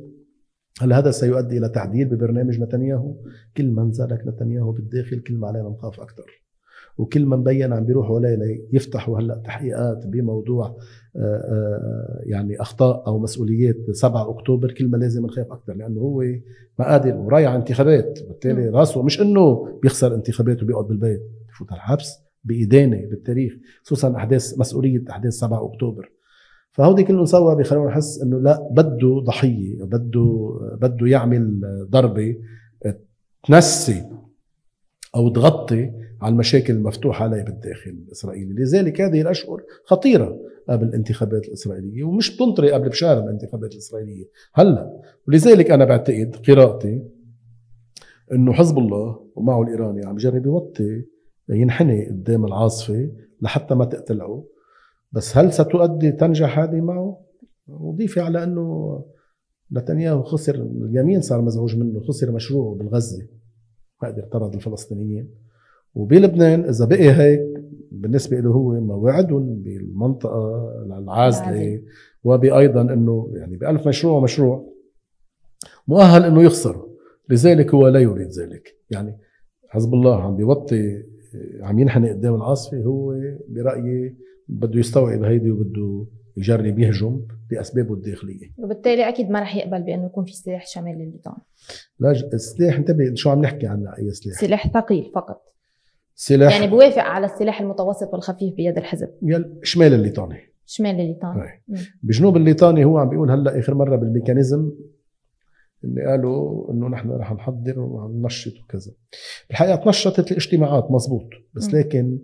هل هذا سيؤدي الى تعديل ببرنامج نتنياهو؟ كل ما نزلك نتنياهو بالداخل كل ما علينا نخاف اكثر، وكل ما مبين عم بيروحوا عليه يفتحوا هلا تحقيقات بموضوع يعني اخطاء او مسؤوليات 7 اكتوبر، كل ما لازم نخاف اكثر، لانه هو ما قادر ورايح انتخابات، بالتالي راسه مش انه بيخسر انتخابات وبيقعد بالبيت، بفوت الحبس بإيدينا بالتاريخ، خصوصا احداث مسؤوليه احداث 7 اكتوبر. فهودي كلهم سوا بيخلونا نحس انه لا، بده ضحيه، بده يعمل ضربه تنسي او تغطي على المشاكل المفتوحه عليه بالداخل الاسرائيلي. لذلك هذه الاشهر خطيره قبل الانتخابات الاسرائيليه، ومش تنطري قبل بشهر الانتخابات الاسرائيليه هلا. ولذلك انا بعتقد قراءتي انه حزب الله ومعه الايراني عم يجرب يوطي ينحني قدام العاصفه لحتى ما تقتلعه، بس هل ستؤدي تنجح هذه معه؟ وضيفي على انه نتنياهو خسر، اليمين صار مزعوج منه، خسر مشروعه بالغزه ما قدر يعترض الفلسطينيين، وبلبنان اذا بقي هيك بالنسبه له هو موعدهم بالمنطقه العازله، وبايضا انه يعني ب1000 مشروع مؤهل انه يخسره، لذلك هو لا يريد ذلك. يعني حزب الله عم بيوطي عم ينحني قدام العاصفه، هو برايي بده يستوعب هيدي وبده يجرب يهجم لاسبابه الداخليه، وبالتالي اكيد ما رح يقبل بانه يكون في سلاح شمال الليطان. لا السلاح، انتبه شو عم نحكي عنه، اي سلاح ثقيل فقط، سلاح يعني بوافق على السلاح المتوسط والخفيف بيد الحزب شمال الليطاني. شمال الليطاني بجنوب الليطاني هو عم بيقول هلا اخر مره بالميكانيزم اللي قالوا انه نحن رح نحضر وننشط وكذا. الحقيقه تنشطت الاجتماعات مزبوط، بس لكن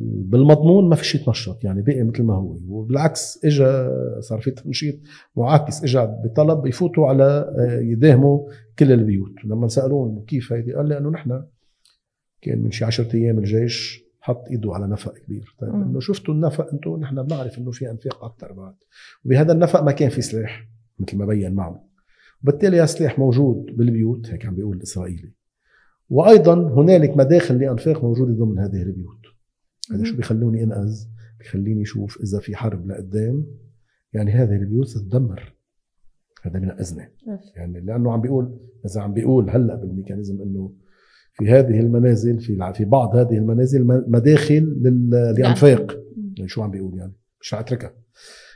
بالمضمون ما فيش يتنشط، يعني بقي مثل ما هو، وبالعكس اجى صار في تنشيط معاكس، اجى بطلب يفوتوا على يداهموا كل البيوت. لما سالوه كيف هيدي قال لي انه نحن كان من شي 10 ايام الجيش حط ايده على نفق كبير. طيب انه شفتوا النفق انتم، نحن بنعرف انه في انفاق اكثر بعد، وبهذا النفق ما كان في سلاح مثل ما بين معه، وبالتالي السلاح موجود بالبيوت، هيك عم بيقول الاسرائيلي، وايضا هنالك مداخل لانفاق موجوده ضمن هذه البيوت. هذا شو بيخلوني انقذ، بيخليني اشوف اذا في حرب لقدام، يعني هذه البيوت ستدمر، هذا بينقذنا. يعني لانه عم بيقول، اذا عم بيقول هلا بالميكانيزم انه في هذه المنازل، في بعض هذه المنازل مداخل لانفاق، يعني شو عم بيقول؟ يعني مش رح اتركها.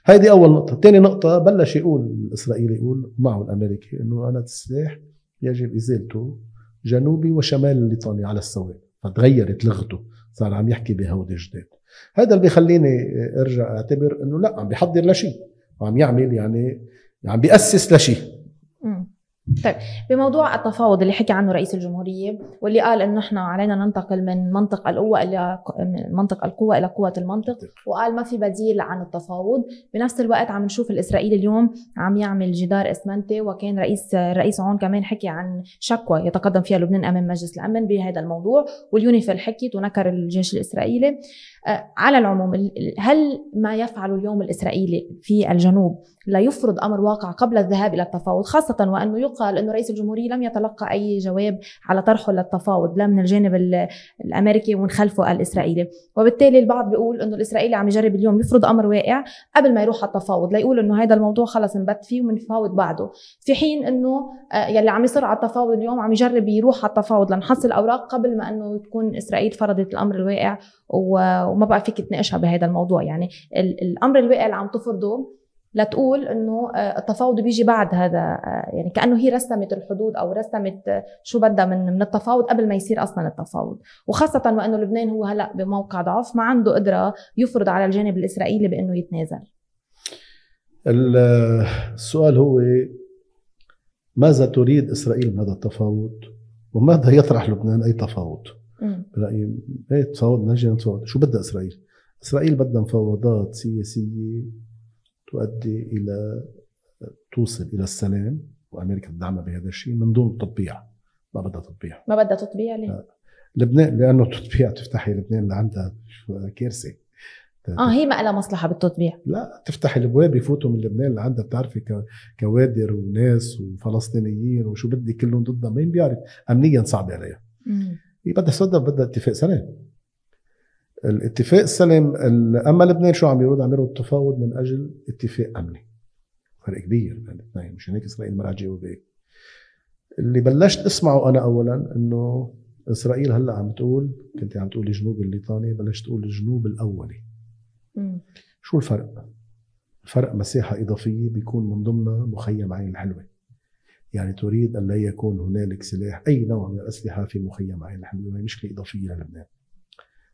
هذه اول نقطه. ثاني نقطه، بلش يقول الاسرائيلي يقول معه الامريكي انه انا السلاح يجب ازالته جنوبي وشمال الليطاني على السواء، فتغيرت لغته، صار عم يحكي بهودي جداد. هذا اللي بيخليني ارجع اعتبر انه لا، عم بيحضر لشيء وعم يعمل، يعني عم بيأسس لشيء. طيب بموضوع التفاوض اللي حكي عنه رئيس الجمهورية، واللي قال انه احنا علينا ننتقل من منطق القوة الى قوة المنطق، وقال ما في بديل عن التفاوض. بنفس الوقت عم نشوف الاسرائيلي اليوم عم يعمل جدار اسمنتي، وكان رئيس عون كمان حكي عن شكوى يتقدم فيها لبنان امام مجلس الامن بهذا الموضوع، واليونيفيل حكيت ونكر الجيش الاسرائيلي. على العموم هل ما يفعل اليوم الإسرائيلي في الجنوب لا يفرض أمر واقع قبل الذهاب إلى التفاوض، خاصة وأنه يقال أنه رئيس الجمهورية لم يتلقى أي جواب على طرحه للتفاوض لا من الجانب الأمريكي ومن خلفه الإسرائيلي، وبالتالي البعض بيقول أنه الإسرائيلي عم يجرب اليوم يفرض أمر واقع قبل ما يروح على التفاوض ليقول أنه هذا الموضوع خلص نبت فيه ومنفاوض بعده، في حين أنه يلي عم يصير على التفاوض اليوم عم يجرب يروح على التفاوض لنحصل أوراق قبل ما أنه تكون إسرائيل فرضت الأمر الواقع وما بقى فيك تناقشها بهذا الموضوع. يعني الأمر الواقع اللي عم تفرضه لا تقول انه التفاوض بيجي بعد هذا، يعني كأنه هي رسمت الحدود او رسمت شو بدها من التفاوض قبل ما يصير اصلا التفاوض، وخاصة وانه لبنان هو هلا بموقع ضعف ما عنده قدرة يفرض على الجانب الاسرائيلي بانه يتنازل. السؤال هو ماذا تريد اسرائيل من هذا التفاوض وماذا يطرح لبنان اي تفاوض؟ برأيي ايه تفاوض نجي نتفاوض، شو بدها اسرائيل؟ اسرائيل بدها مفاوضات سياسية تؤدي إلى توصل إلى السلام، وأمريكا تدعمها بهذا الشيء من دون تطبيع. ما بدها تطبيع. ما بدها تطبيع ليه؟ لبنان لأنه تطبيع تفتحي لبنان اللي عندها كارثة. هي ما لها مصلحة بالتطبيع. لا تفتحي الابواب يفوتوا من لبنان اللي عندها، بتعرفي كوادر وناس وفلسطينيين وشو بدي كلهم ضدها، مين بيعرف أمنيا صعب عليها. هي بدها صدق، بدها اتفاق سلام. الاتفاق السلام. اما لبنان شو عم يرد؟ عم يرد تفاوض من اجل اتفاق امني. فرق كبير بين الاثنين، مش هيك اسرائيل ما رح تجاوب هيك. اللي بلشت اسمعه انا اولا انه اسرائيل هلا عم تقول، كنت عم تقول الجنوب الليطاني، بلشت تقول الجنوب الاولي. شو الفرق؟ الفرق مساحه اضافيه بيكون من ضمنها مخيم عين الحلوه. يعني تريد ان لا يكون هنالك سلاح، اي نوع من الاسلحه في مخيم عين الحلوه، هي مشكله اضافيه للبنان،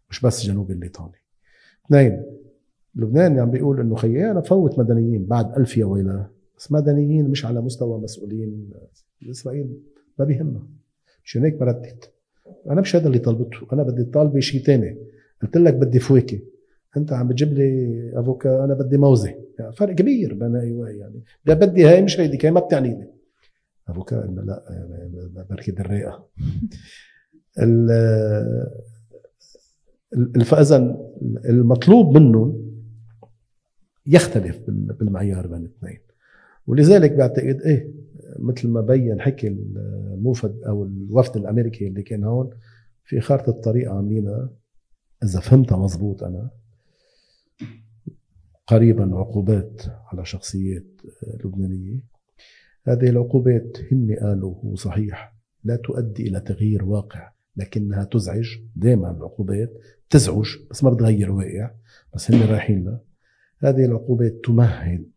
مش بس جنوب الليطاني. اثنين، لبنان عم بيقول انه خيانا فوت مدنيين بعد 1000 يا ويلاه، بس مدنيين مش على مستوى مسؤولين اسرائيل، ما بيهمها. مش هيك مردت. انا مش هذا اللي طلبته، انا بدي طالبي شيء تاني. قلت لك بدي فواكه، انت عم بتجيب لي افوكا، انا بدي موزه. يعني فرق كبير بين ايوه، يعني بدي هاي مش هيدي، هاي ما بتعنيني. افوكا إنه لا يعني بركي الرئه. فإذا المطلوب منه يختلف بالمعيار بين الاثنين، ولذلك بعتقد مثل ما بين حكي الموفد او الوفد الامريكي اللي كان هون في خارطة الطريق عاملينها، اذا فهمتها مزبوط انا، قريبا عقوبات على شخصيات لبنانية. هذه العقوبات هن قالوا هو صحيح لا تؤدي الى تغيير واقع، لكنها تزعج. دائما العقوبات تزعج بس ما بتغير واقع، بس هن رايحين لها. هذه العقوبات تمهد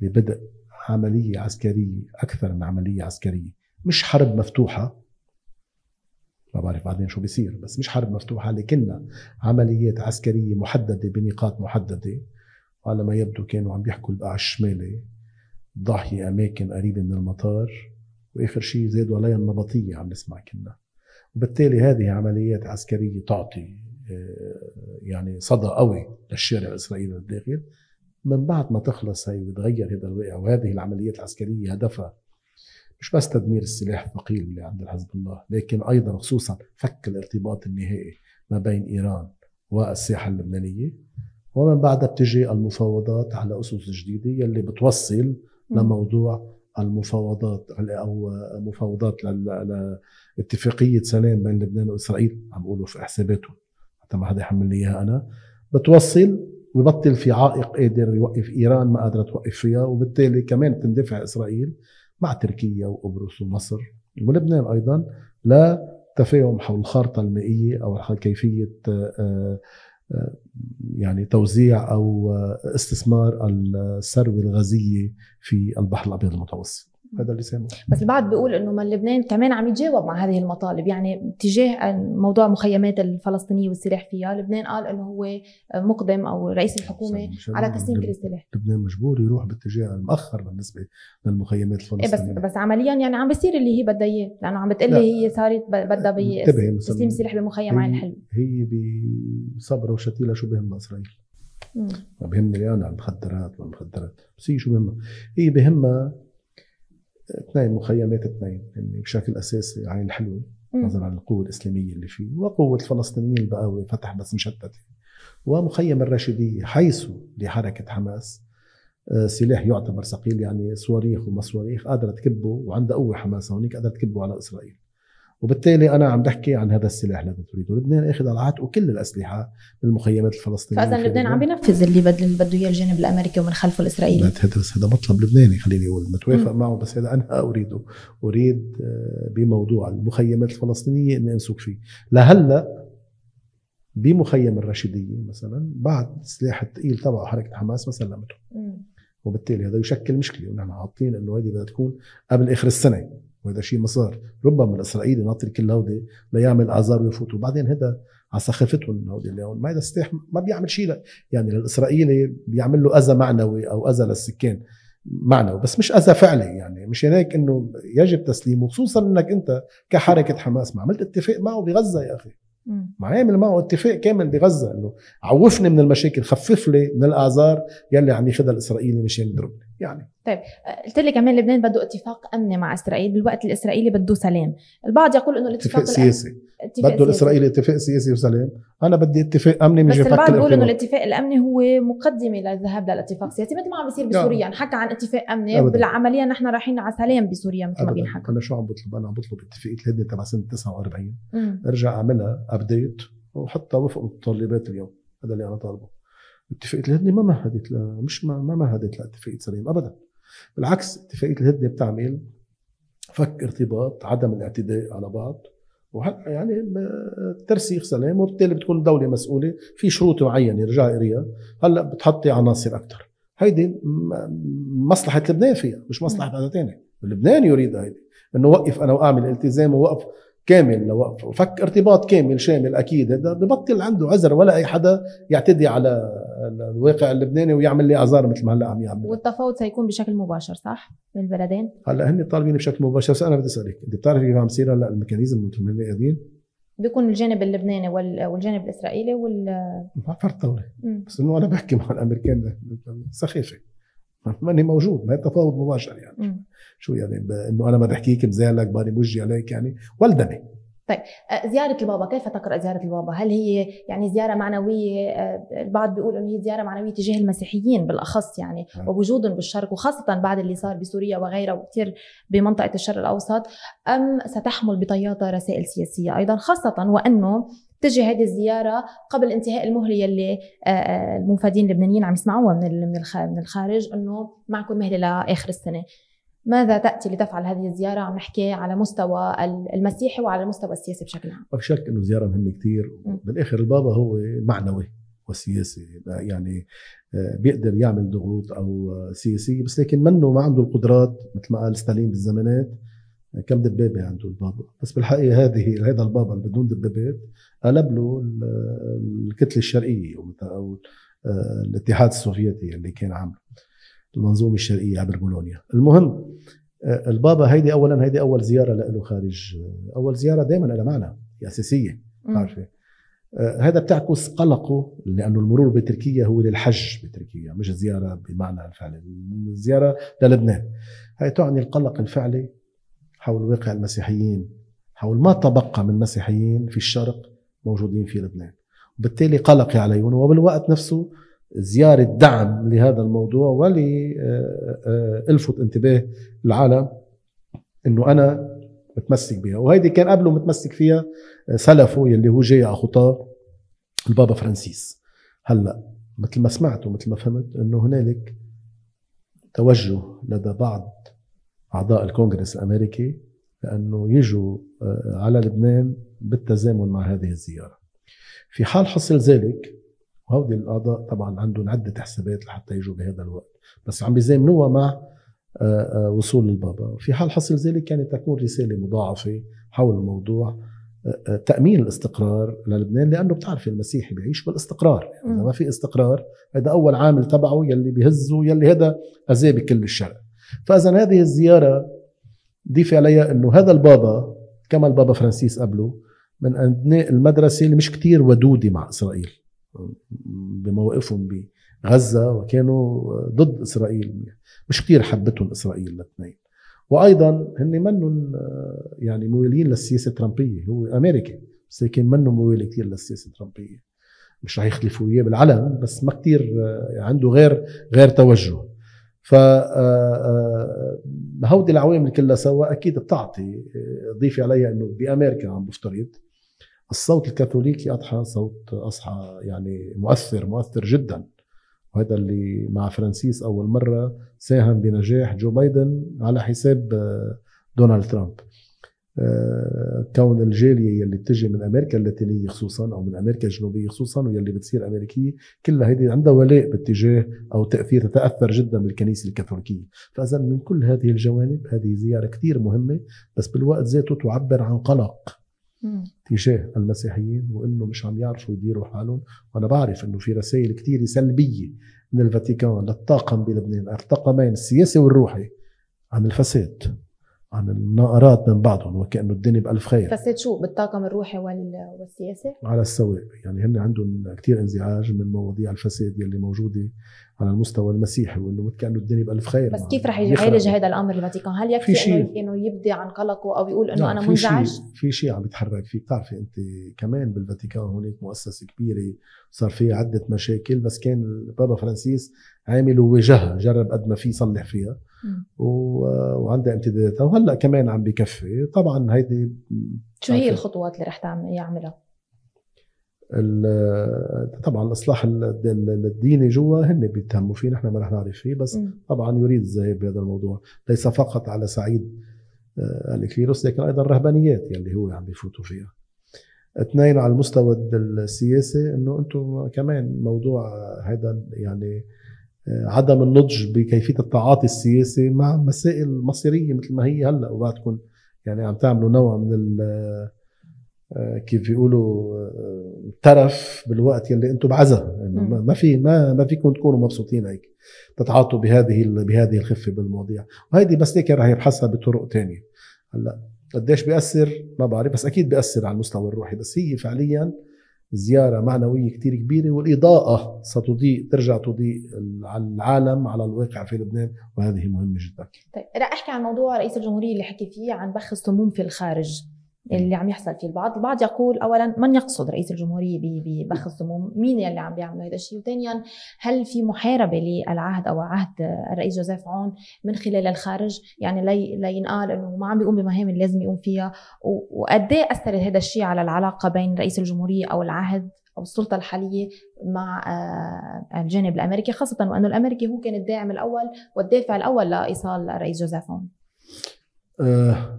لبدء عملية عسكرية أكثر من عملية عسكرية، مش حرب مفتوحة، ما بعرف بعدين شو بيصير، بس مش حرب مفتوحة، لكنها عمليات عسكرية محددة بنقاط محددة. وعلى ما يبدو كانوا عم بيحكوا البقاع الشمالي ضاحية أماكن قريبة من المطار، وآخر شيء زادوا عليها النبطية عم نسمع كنا. وبالتالي هذه عمليات عسكرية تعطي يعني صدى قوي للشارع الإسرائيلي والداخل. من بعد ما تخلص هي ويتغير هذا الواقع، وهذه العمليات العسكرية هدفها مش بس تدمير السلاح الثقيل اللي عند حزب الله، لكن أيضا خصوصا فك الارتباط النهائي ما بين إيران والساحة اللبنانية. ومن بعدها بتجي المفاوضات على أسس جديدة يلي بتوصل لموضوع المفاوضات أو مفاوضات لاتفاقية سلام بين لبنان وإسرائيل. عم بقولوا في حساباتهم حتى ما حدا يحمل لي إياها أنا، بتوصل ويبطل في عائق قادر يوقف إيران ما قادرة توقف فيها، وبالتالي كمان تندفع إسرائيل مع تركيا وقبرص ومصر ولبنان أيضا لا تفاهم حول الخارطة المائية أو كيفية يعني توزيع أو استثمار الثروة الغازية في البحر الأبيض المتوسط. هذا اللي سامع. بس البعض بيقول انه ما لبنان كمان عم يتجاوب مع هذه المطالب، يعني تجاه موضوع مخيمات الفلسطينية والسلاح فيها. لبنان قال انه هو مقدم او رئيس الحكومة على تسليم كل السلاح. لبنان مجبور يروح باتجاه المؤخر بالنسبة للمخيمات الفلسطينية. بس عمليا يعني عم بيصير اللي هي بدها اياه، لانه عم بتقلي هي صارت بدها تسليم السلاح بمخيم عين الحلو. هي بصبرة وشتيلة شو بهم اسرائيل؟ ما بهمني انا المخدرات والمخدرات، بس هي شو بهمها؟ هي بهمها اثنين مخيمات، اثنين يعني بشكل اساسي عين الحلوة نظرا عن القوة الاسلامية اللي فيه وقوة الفلسطينيين البقاوي فتح بس مشتتة. ومخيم الراشدية حيث لحركة حماس سلاح يعتبر ثقيل، يعني صواريخ ومصواريخ قادرة تكبه، وعندها قوة حماس هونيك قادرة تكبه على إسرائيل. وبالتالي أنا عم بحكي عن هذا السلاح الذي تريده لبنان، أخذ على عاتقه كل الأسلحة بالمخيمات الفلسطينية. فإذا لبنان عم بينفذ اللي بده إياه الجانب الأمريكي ومن خلفه الإسرائيلي. هذا مطلب لبناني، خليني أقول متوافق معه، بس هذا أنا أريد بموضوع المخيمات الفلسطينية أن أمسك فيه. لهلا بمخيم الراشدية مثلا بعد السلاح الثقيل تبع حركة حماس ما سلمته، وبالتالي هذا يشكل مشكلة، ونحن عاطين إنه هذه بدها تكون قبل آخر السنة، وهذا شيء مسار. ربما الإسرائيلي ناطر كل هودي ليعمل أعذار ويفوتوا، بعدين هذا على سخافتهم هودي اليوم. ما هذا السلاح ما بيعمل شيء يعني للإسرائيلي، بيعمل له أذى معنوي أو أذى للسكان معنوي، بس مش أذى فعلي. يعني مش هناك إنه يجب تسليمه، خصوصا إنك أنت كحركة حماس ما عملت اتفاق معه بغزة يا أخي. ما عامل معه اتفاق كامل بغزة إنه عوفني من المشاكل، خفف لي من الأعذار يلي عم ياخذها الإسرائيلي مشان يضربني يعني. طيب قلت لي كمان لبنان بده اتفاق أمني مع إسرائيل، بالوقت الإسرائيلي بده سلام. البعض يقول إنه الاتفاق سياسي، بده الإسرائيلي اتفاق سياسي وسلام. أنا بدي اتفاق أمني، بس البعض بيقول إنه الاتفاق الأمني هو مقدمة للذهاب للاتفاق السياسي، مثل ما عم بيصير بسوريا. نحكى عن اتفاق أمني، بالعملية نحن رايحين على سلام بسوريا مثل ما بينحكى. أنا شو عم بطلب؟ أنا عم بطلب اتفاقية الهدنة تبع سنة 49 ارجع أعملها أبديت وحتى وفق متطلبات اليوم. هذا اللي أنا طالبه. اتفاقية الهدنة ما مهدت ما مهدت لاتفاقية سلام أبدا. بالعكس، اتفاقية الهدنة بتعمل فك ارتباط، عدم الاعتداء على بعض، يعني ترسيخ سلام، وبالتالي بتكون الدولة مسؤولة في شروط معينة رجع إليها. هلا بتحطي عناصر أكثر، هيدي مصلحة لبنان فيها، مش مصلحة حدا تاني. لبنان يريد هيدي إنه وقف أنا وأعمل التزام ووقف كامل لوقف وفك ارتباط كامل شامل. أكيد هذا ببطل عنده عذر، ولا أي حدا يعتدي على الواقع اللبناني ويعمل لي أعذار مثل ما هلا عم يعمل. والتفاوض سيكون بشكل مباشر صح للبلدين؟ هلا هن طالبين بشكل مباشر، بس أنا بدي أسألك، أنت بتعرفي كيف عم يصير هلا الميكانيزم مثل ما قاعدين؟ بيكون الجانب اللبناني والجانب الإسرائيلي ما فرق طولة. بس إنه أنا بحكي مع الأمريكان سخيفة، ماني موجود، ما تفاوض مباشر يعني. شو يعني إنه أنا ما بحكيك مزالك باني بوجي عليك يعني ولدني. طيب زيارة البابا، كيف تقرأ زيارة البابا؟ هل هي يعني زيارة معنوية؟ البعض بيقول إنه هي زيارة معنوية تجاه المسيحيين بالأخص يعني، ووجودهم بالشرق وخاصة بعد اللي صار بسوريا وغيرها وكثير بمنطقة الشرق الأوسط، أم ستحمل بطياتها رسائل سياسية أيضا، خاصة وأنه تجي هذه الزيارة قبل انتهاء المهلة اللي المنفذين اللبنانيين عم يسمعوها من الخارج إنه معكم مهلة لآخر السنة. ماذا تأتي لتفعل هذه الزيارة؟ عم نحكي على مستوى المسيحي وعلى المستوى السياسي بشكل عام. ما في شك إنه زيارة مهمة كتير. بالآخر البابا هو معنوي وسياسي، يعني بيقدر يعمل ضغوط أو سياسية، بس لكن منه ما عنده القدرات مثل ما قال ستالين بالزمانات كم دبابة عنده البابا. بس بالحقيقة هذا البابا اللي بدون دبابات قلب له الكتلة الشرقية أو الاتحاد السوفيتي اللي كان عامل المنظومة الشرقية عبر بولونيا. المهم البابا هيدي أول زيارة له خارج. أول زيارة دائما لها معنى أساسية، عارفة. هذا بتعكس قلقه، لأنه المرور بتركيا هو للحج بتركيا، مش زيارة بمعنى الفعلي. الزيارة للبنان هي تعني القلق الفعلي حول واقع المسيحيين، حول ما تبقى من مسيحيين في الشرق موجودين في لبنان، وبالتالي قلقي عليهم. وبالوقت نفسه زيارة دعم لهذا الموضوع، ولي الفت انتباه العالم انه انا متمسك بها. وهيدي كان قبله متمسك فيها سلفه يلي هو جاي على خطاه البابا فرانسيس. هلا مثل ما سمعت ومثل ما فهمت انه هنالك توجه لدى بعض اعضاء الكونغرس الامريكي لانه يجوا على لبنان بالتزامن مع هذه الزياره. في حال حصل ذلك، وهودي الأعضاء طبعا عندهم عدة حسابات لحتى يجوا بهذا الوقت، بس عم بيزامنوها مع وصول البابا. في حال حصل ذلك كانت تكون رسالة مضاعفة حول الموضوع تأمين الاستقرار للبنان، لأنه بتعرف المسيحي بيعيش بالاستقرار. يعني إذا ما في استقرار هذا أول عامل تبعه يلي بيهزه، يلي هذا أذى بكل الشرق. فإذا هذه الزيارة ضيف عليها أنه هذا البابا كما البابا فرانسيس قبله من أبناء المدرسة اللي مش كتير ودودة مع إسرائيل بمواقفهم بغزة، وكانوا ضد إسرائيل، مش كتير حبتهم إسرائيل الاثنين. وأيضا هن منهم يعني موالين للسياسة الترامبية، هو أمريكي بس لكن منه موالي كتير للسياسة الترامبية. مش رح يخلفوا اياه بالعلن، بس ما كتير عنده غير توجه. ف هودي العوامل كلها سوا اكيد بتعطي. ضيفي عليها انه بامريكا عم بفترض الصوت الكاثوليكي اصحى يعني مؤثر جدا، وهذا اللي مع فرانسيس اول مره ساهم بنجاح جو بايدن على حساب دونالد ترامب. كون الجاليه يلي بتجي من امريكا اللاتينيه خصوصا او من امريكا الجنوبيه خصوصا واللي بتصير امريكيه كلها هيدي عندها ولاء باتجاه او تاثير تتاثر جدا بالكنيسه الكاثوليكيه. فاذا من كل هذه الجوانب هذه زياره كثير مهمه، بس بالوقت ذاته تعبر عن قلق تجاه المسيحيين وانه مش عم يعرفوا يديروا حالهم. وانا بعرف انه في رسائل كثير سلبيه من الفاتيكان للطاقم بلبنان، الطاقمين السياسي والروحي، عن الفساد، عن النقرات من بعضهم، وكأنه الدنيا بألف خير. فساد شو بالطاقم الروحي والسياسي؟ على السواء، يعني هن عندهم كتير انزعاج من مواضيع الفساد يلي موجودة على المستوى المسيحي، وانه كأنه الدنيا بألف خير. بس كيف رح يعالج هذا الامر الفاتيكان؟ هل يكفي انه يبدي عن قلقه او يقول انه انا منزعج؟ في شيء عم يتحرك فيه. بتعرفي انت كمان بالفاتيكان هناك مؤسسة كبيرة صار فيها عدة مشاكل، بس كان البابا فرانسيس عامل وواجهها، جرب قد ما فيه يصلح فيها وعندها امتداداتها، وهلا كمان عم بكفي. طبعا هيدي شو هي الخطوات اللي رح يعملها؟ طبعا الاصلاح الديني جوا هن بيتهموا فيه، نحن ما رح نعرف فيه، بس طبعا يريد الذهاب بهذا الموضوع ليس فقط على صعيد الكليروس لكن ايضا الرهبانيات يلي هو عم بيفوتوا فيها. اثنين على المستوى السياسي، انه انتم كمان موضوع هذا يعني عدم النضج بكيفية التعاطي السياسي مع مسائل مصيرية مثل ما هي هلأ، وبعدكم يعني عم تعملوا نوع من كيف بيقولوا ترف بالوقت يلي انتم بعزة، انه ما فيكم تكونوا مبسوطين هيك تتعاطوا بهذه الخفة بالمواضيع. وهيدي بس ليك رح يبحثها بطرق تانية. هلا قديش بيأثر ما بعرف، بس اكيد بيأثر على المستوى الروحي. بس هي فعليا زيارة معنوية كتير كبيرة، والإضاءة ترجع تضيء على العالم على الواقع في لبنان، وهذه مهمة جدا. طيب رح أحكي عن موضوع رئيس الجمهورية اللي حكي فيه عن بخ السموم في الخارج اللي عم يحصل فيه. البعض يقول أولا من يقصد رئيس الجمهورية ببخ السموم؟ مين اللي عم بيعمل هذا الشيء؟ وثانيا هل في محاربة للعهد أو عهد الرئيس جوزيف عون من خلال الخارج؟ يعني لا ينقال أنه ما عم بيقوم بمهام اللي لازم يقوم فيها، وقد ايه أثرت هذا الشيء على العلاقة بين رئيس الجمهورية أو العهد أو السلطة الحالية مع الجانب الأمريكي، خاصة وأنه الأمريكي هو كان الداعم الأول والدافع الأول لإيصال الرئيس جوزيف عون؟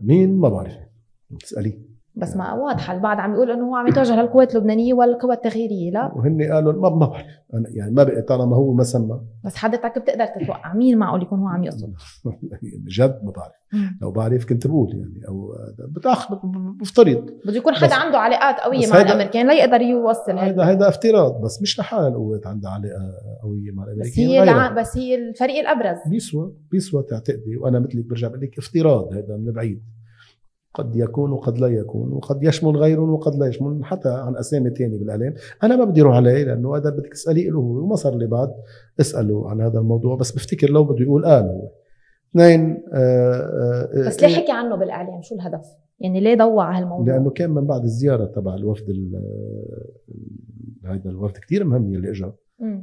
مين ما بعرف، تسألي بس ما واضحه. البعض عم يقول انه هو عم يتوجه للقوات اللبنانيه والقوى التغييريه. لا، وهن قالوا ما بعرف انا، يعني ما بقى طالما هو ما سمى. بس حضرتك بتقدر تتوقع مين معقول يكون هو عم يقصد؟ بجد ما بعرف. لو بعرف كنت بقول يعني، او بفترض بده يكون حدا عنده علاقات قويه مع الامريكان لا يقدر يوصل. هذا افتراض، بس مش لحال القوات عندها علاقه قويه مع الامريكان. بس هي الفريق الابرز بيسوى تعتقدي. وانا مثلك برجع بقول لك افتراض هذا من بعيد، قد يكون وقد لا يكون، وقد يشمل غيرهم وقد لا يشمل، حتى عن أسامي تاني بالإعلام. أنا ما بدي أروح عليه لأنه هذا بدك تسأليه له هو، وما صار لي بعد اسأله عن هذا الموضوع. بس بفتكر لو بده يقول هو. اثنين بس ليه حكي عنه بالإعلام؟ شو الهدف؟ يعني ليه ضوع على هالموضوع؟ لأنه كان من بعد الزيارة تبع الوفد هذا الوفد كتير مهم اللي اجى،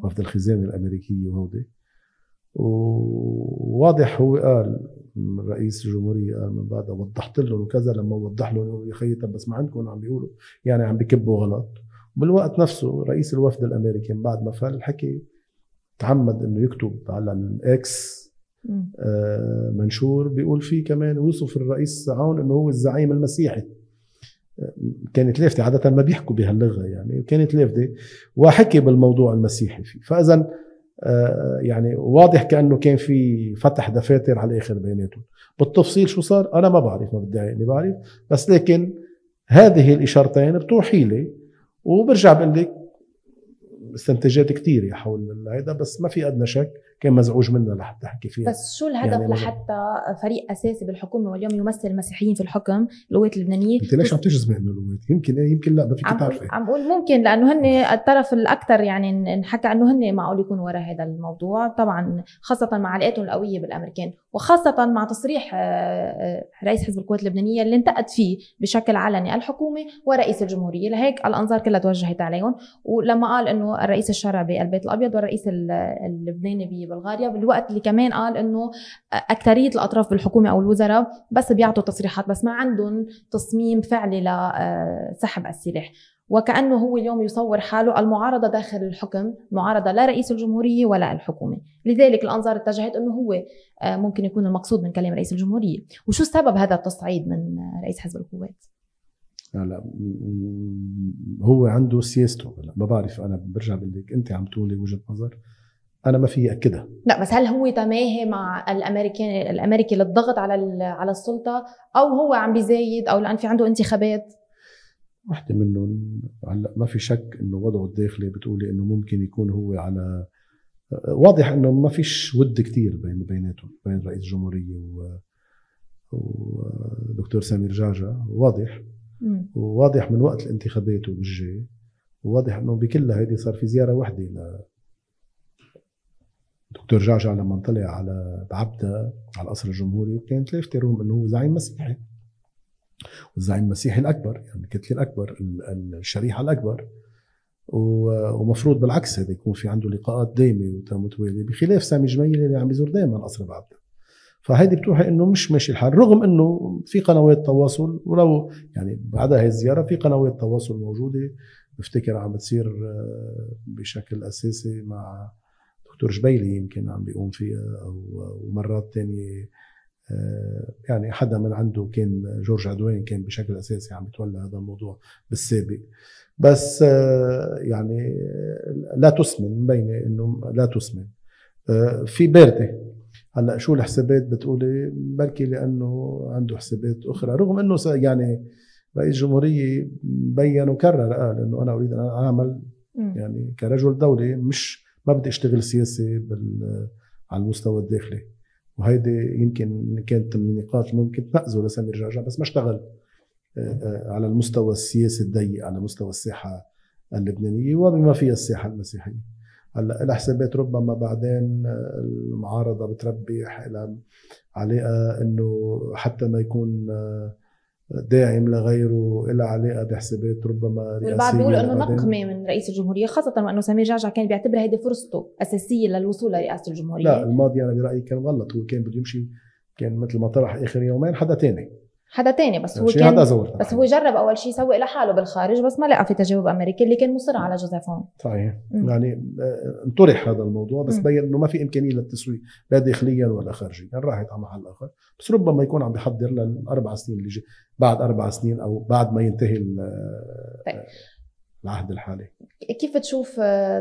وفد الخزانة الأمريكية وهودي، وواضح هو قال رئيس الجمهورية قال من بعد وضحت لهم وكذا، لما وضح لهم يا خيي بس ما عندكم عم بيقولوا يعني عم بكبوا غلط. بالوقت نفسه رئيس الوفد الأمريكي بعد ما فل حكي تعمد انه يكتب على الاكس منشور بيقول فيه كمان ويوصف الرئيس عون انه هو الزعيم المسيحي. كانت لافتة، عادة ما بيحكوا بهاللغة يعني، كانت لافتة وحكي بالموضوع المسيحي فيه. فإذا يعني واضح كأنه كان في فتح دفاتر على آخر بيناتهم. بالتفصيل شو صار أنا ما بعرف، ما بدي إني بعرف، بس لكن هذه الإشارتين بتوحي لي، وبرجع بقول لك استنتاجات كتير حول هذا، بس ما في أدنى شك كان مزعوج منها لحتى حكي فيها. بس شو الهدف يعني لحتى فريق اساسي بالحكومه واليوم يمثل المسيحيين في الحكم القوات اللبنانيه؟ انت ليش عم تجزمي انه القوات؟ يمكن لا، ما فيك تعرفي. عم بقول ممكن لانه هن الطرف الاكثر، يعني نحكى انه هن معقول يكونوا وراء هذا الموضوع، طبعا خاصه مع علاقاتهم القويه بالامريكان، وخاصه مع تصريح رئيس حزب القوات اللبنانيه اللي انتقد فيه بشكل علني الحكومه ورئيس الجمهوريه، لهيك الانظار كلها توجهت عليهم. ولما قال انه الرئيس الشرعي بالبيت الابيض والرئيس اللبناني ببلغاريا، بالوقت اللي كمان قال انه اكثريه الاطراف بالحكومه او الوزراء بس بيعطوا تصريحات، بس ما عندهم تصميم فعلي لسحب السلاح. وكأنه هو اليوم يصور حاله المعارضة داخل الحكم، معارضة لا رئيس الجمهورية ولا الحكومة. لذلك الأنظار اتجهت أنه هو ممكن يكون المقصود من كلام رئيس الجمهورية. وشو سبب هذا التصعيد من رئيس حزب القوات؟ لا هو عنده سياسته. ما بعرف، أنا برجع بقول لك أنت عم تقولي وجهة نظر أنا ما في أكدها. لا بس هل هو تماهي مع الأمريكي للضغط على السلطة، أو هو عم بيزايد، أو لأن في عنده انتخابات؟ واحدة منهم. هلا ما في شك انه وضعه الداخلي بتقولي انه ممكن يكون هو على واضح انه ما فيش ود كتير بيناتهم، بين رئيس الجمهورية ودكتور سمير جعجع. وواضح من وقت الانتخابات والجاي، وواضح انه بكل هذه صار في زيارة واحدة لدكتور جعجع لما طلع على بعبدة على القصر الجمهوري، وكانت لافتة رغم انه هو زعيم مسيحي، والزعيم المسيحي الأكبر، يعني الكتلة الأكبر، الشريحة الأكبر، ومفروض بالعكس هذا يكون في عنده لقاءات دائمة ومتوالية، بخلاف سامي جميل اللي عم يزور دائما القصر بعبدة. فهيدي بتوحي إنه مش ماشي الحال، رغم إنه في قنوات تواصل، ولو يعني بعد هاي الزيارة في قنوات تواصل موجودة، بفتكر عم بتصير بشكل أساسي مع دكتور جبيلي يمكن عم بيقوم فيها، أو مرات تانية يعني حدا من عنده، كان جورج عدوان كان بشكل أساسي عم يتولى هذا الموضوع بالسابق. بس يعني لا تسمن، مبينة إنه لا تسمن. في باردة. هلأ شو الحسابات بتقولي؟ بلكي لأنه عنده حسابات أخرى، رغم أنه يعني رئيس الجمهورية بيّن وكرر قال أنه أنا أريد أن أعمل يعني كرجل دولي، مش ما بدي أشتغل سياسي على المستوى الداخلي. وهيدي يمكن كانت من النقاط ممكن تنقذه لسمير جعجع، بس ما اشتغل على المستوى السياسي الضيق، على مستوى الساحة اللبنانية وبما فيها الساحة المسيحية. هلا الحسابات ربما بعدين المعارضة بتربح إلى علاقة إنه حتى ما يكون داعم لغيره، إلى علاقة بحسابات ربما رئاسية. والبعض بيقول إنه نقمة من رئيس الجمهورية، خاصة وأنه سمير جعجع كان بيعتبر هيدي فرصته أساسية للوصول لرئاسة الجمهورية. لا، الماضي أنا برأيي كان غلط. هو كان بده يمشي، كان مثل ما طرح آخر يومين حدا تاني، بس هو كان بس هو جرب أول شيء يسوق لحاله بالخارج، بس ما لقى في تجاوب أمريكي اللي كان مصر على جوزيف. صحيح. يعني انطرح هذا الموضوع، بس بين إنه ما في إمكانية للتسويق لا داخليا ولا خارجيا، يعني راحت على محل آخر. بس ربما يكون عم بيحضر للأربع سنين اللي بعد 4 سنين، أو بعد ما ينتهي العهد الحالي. كيف تشوف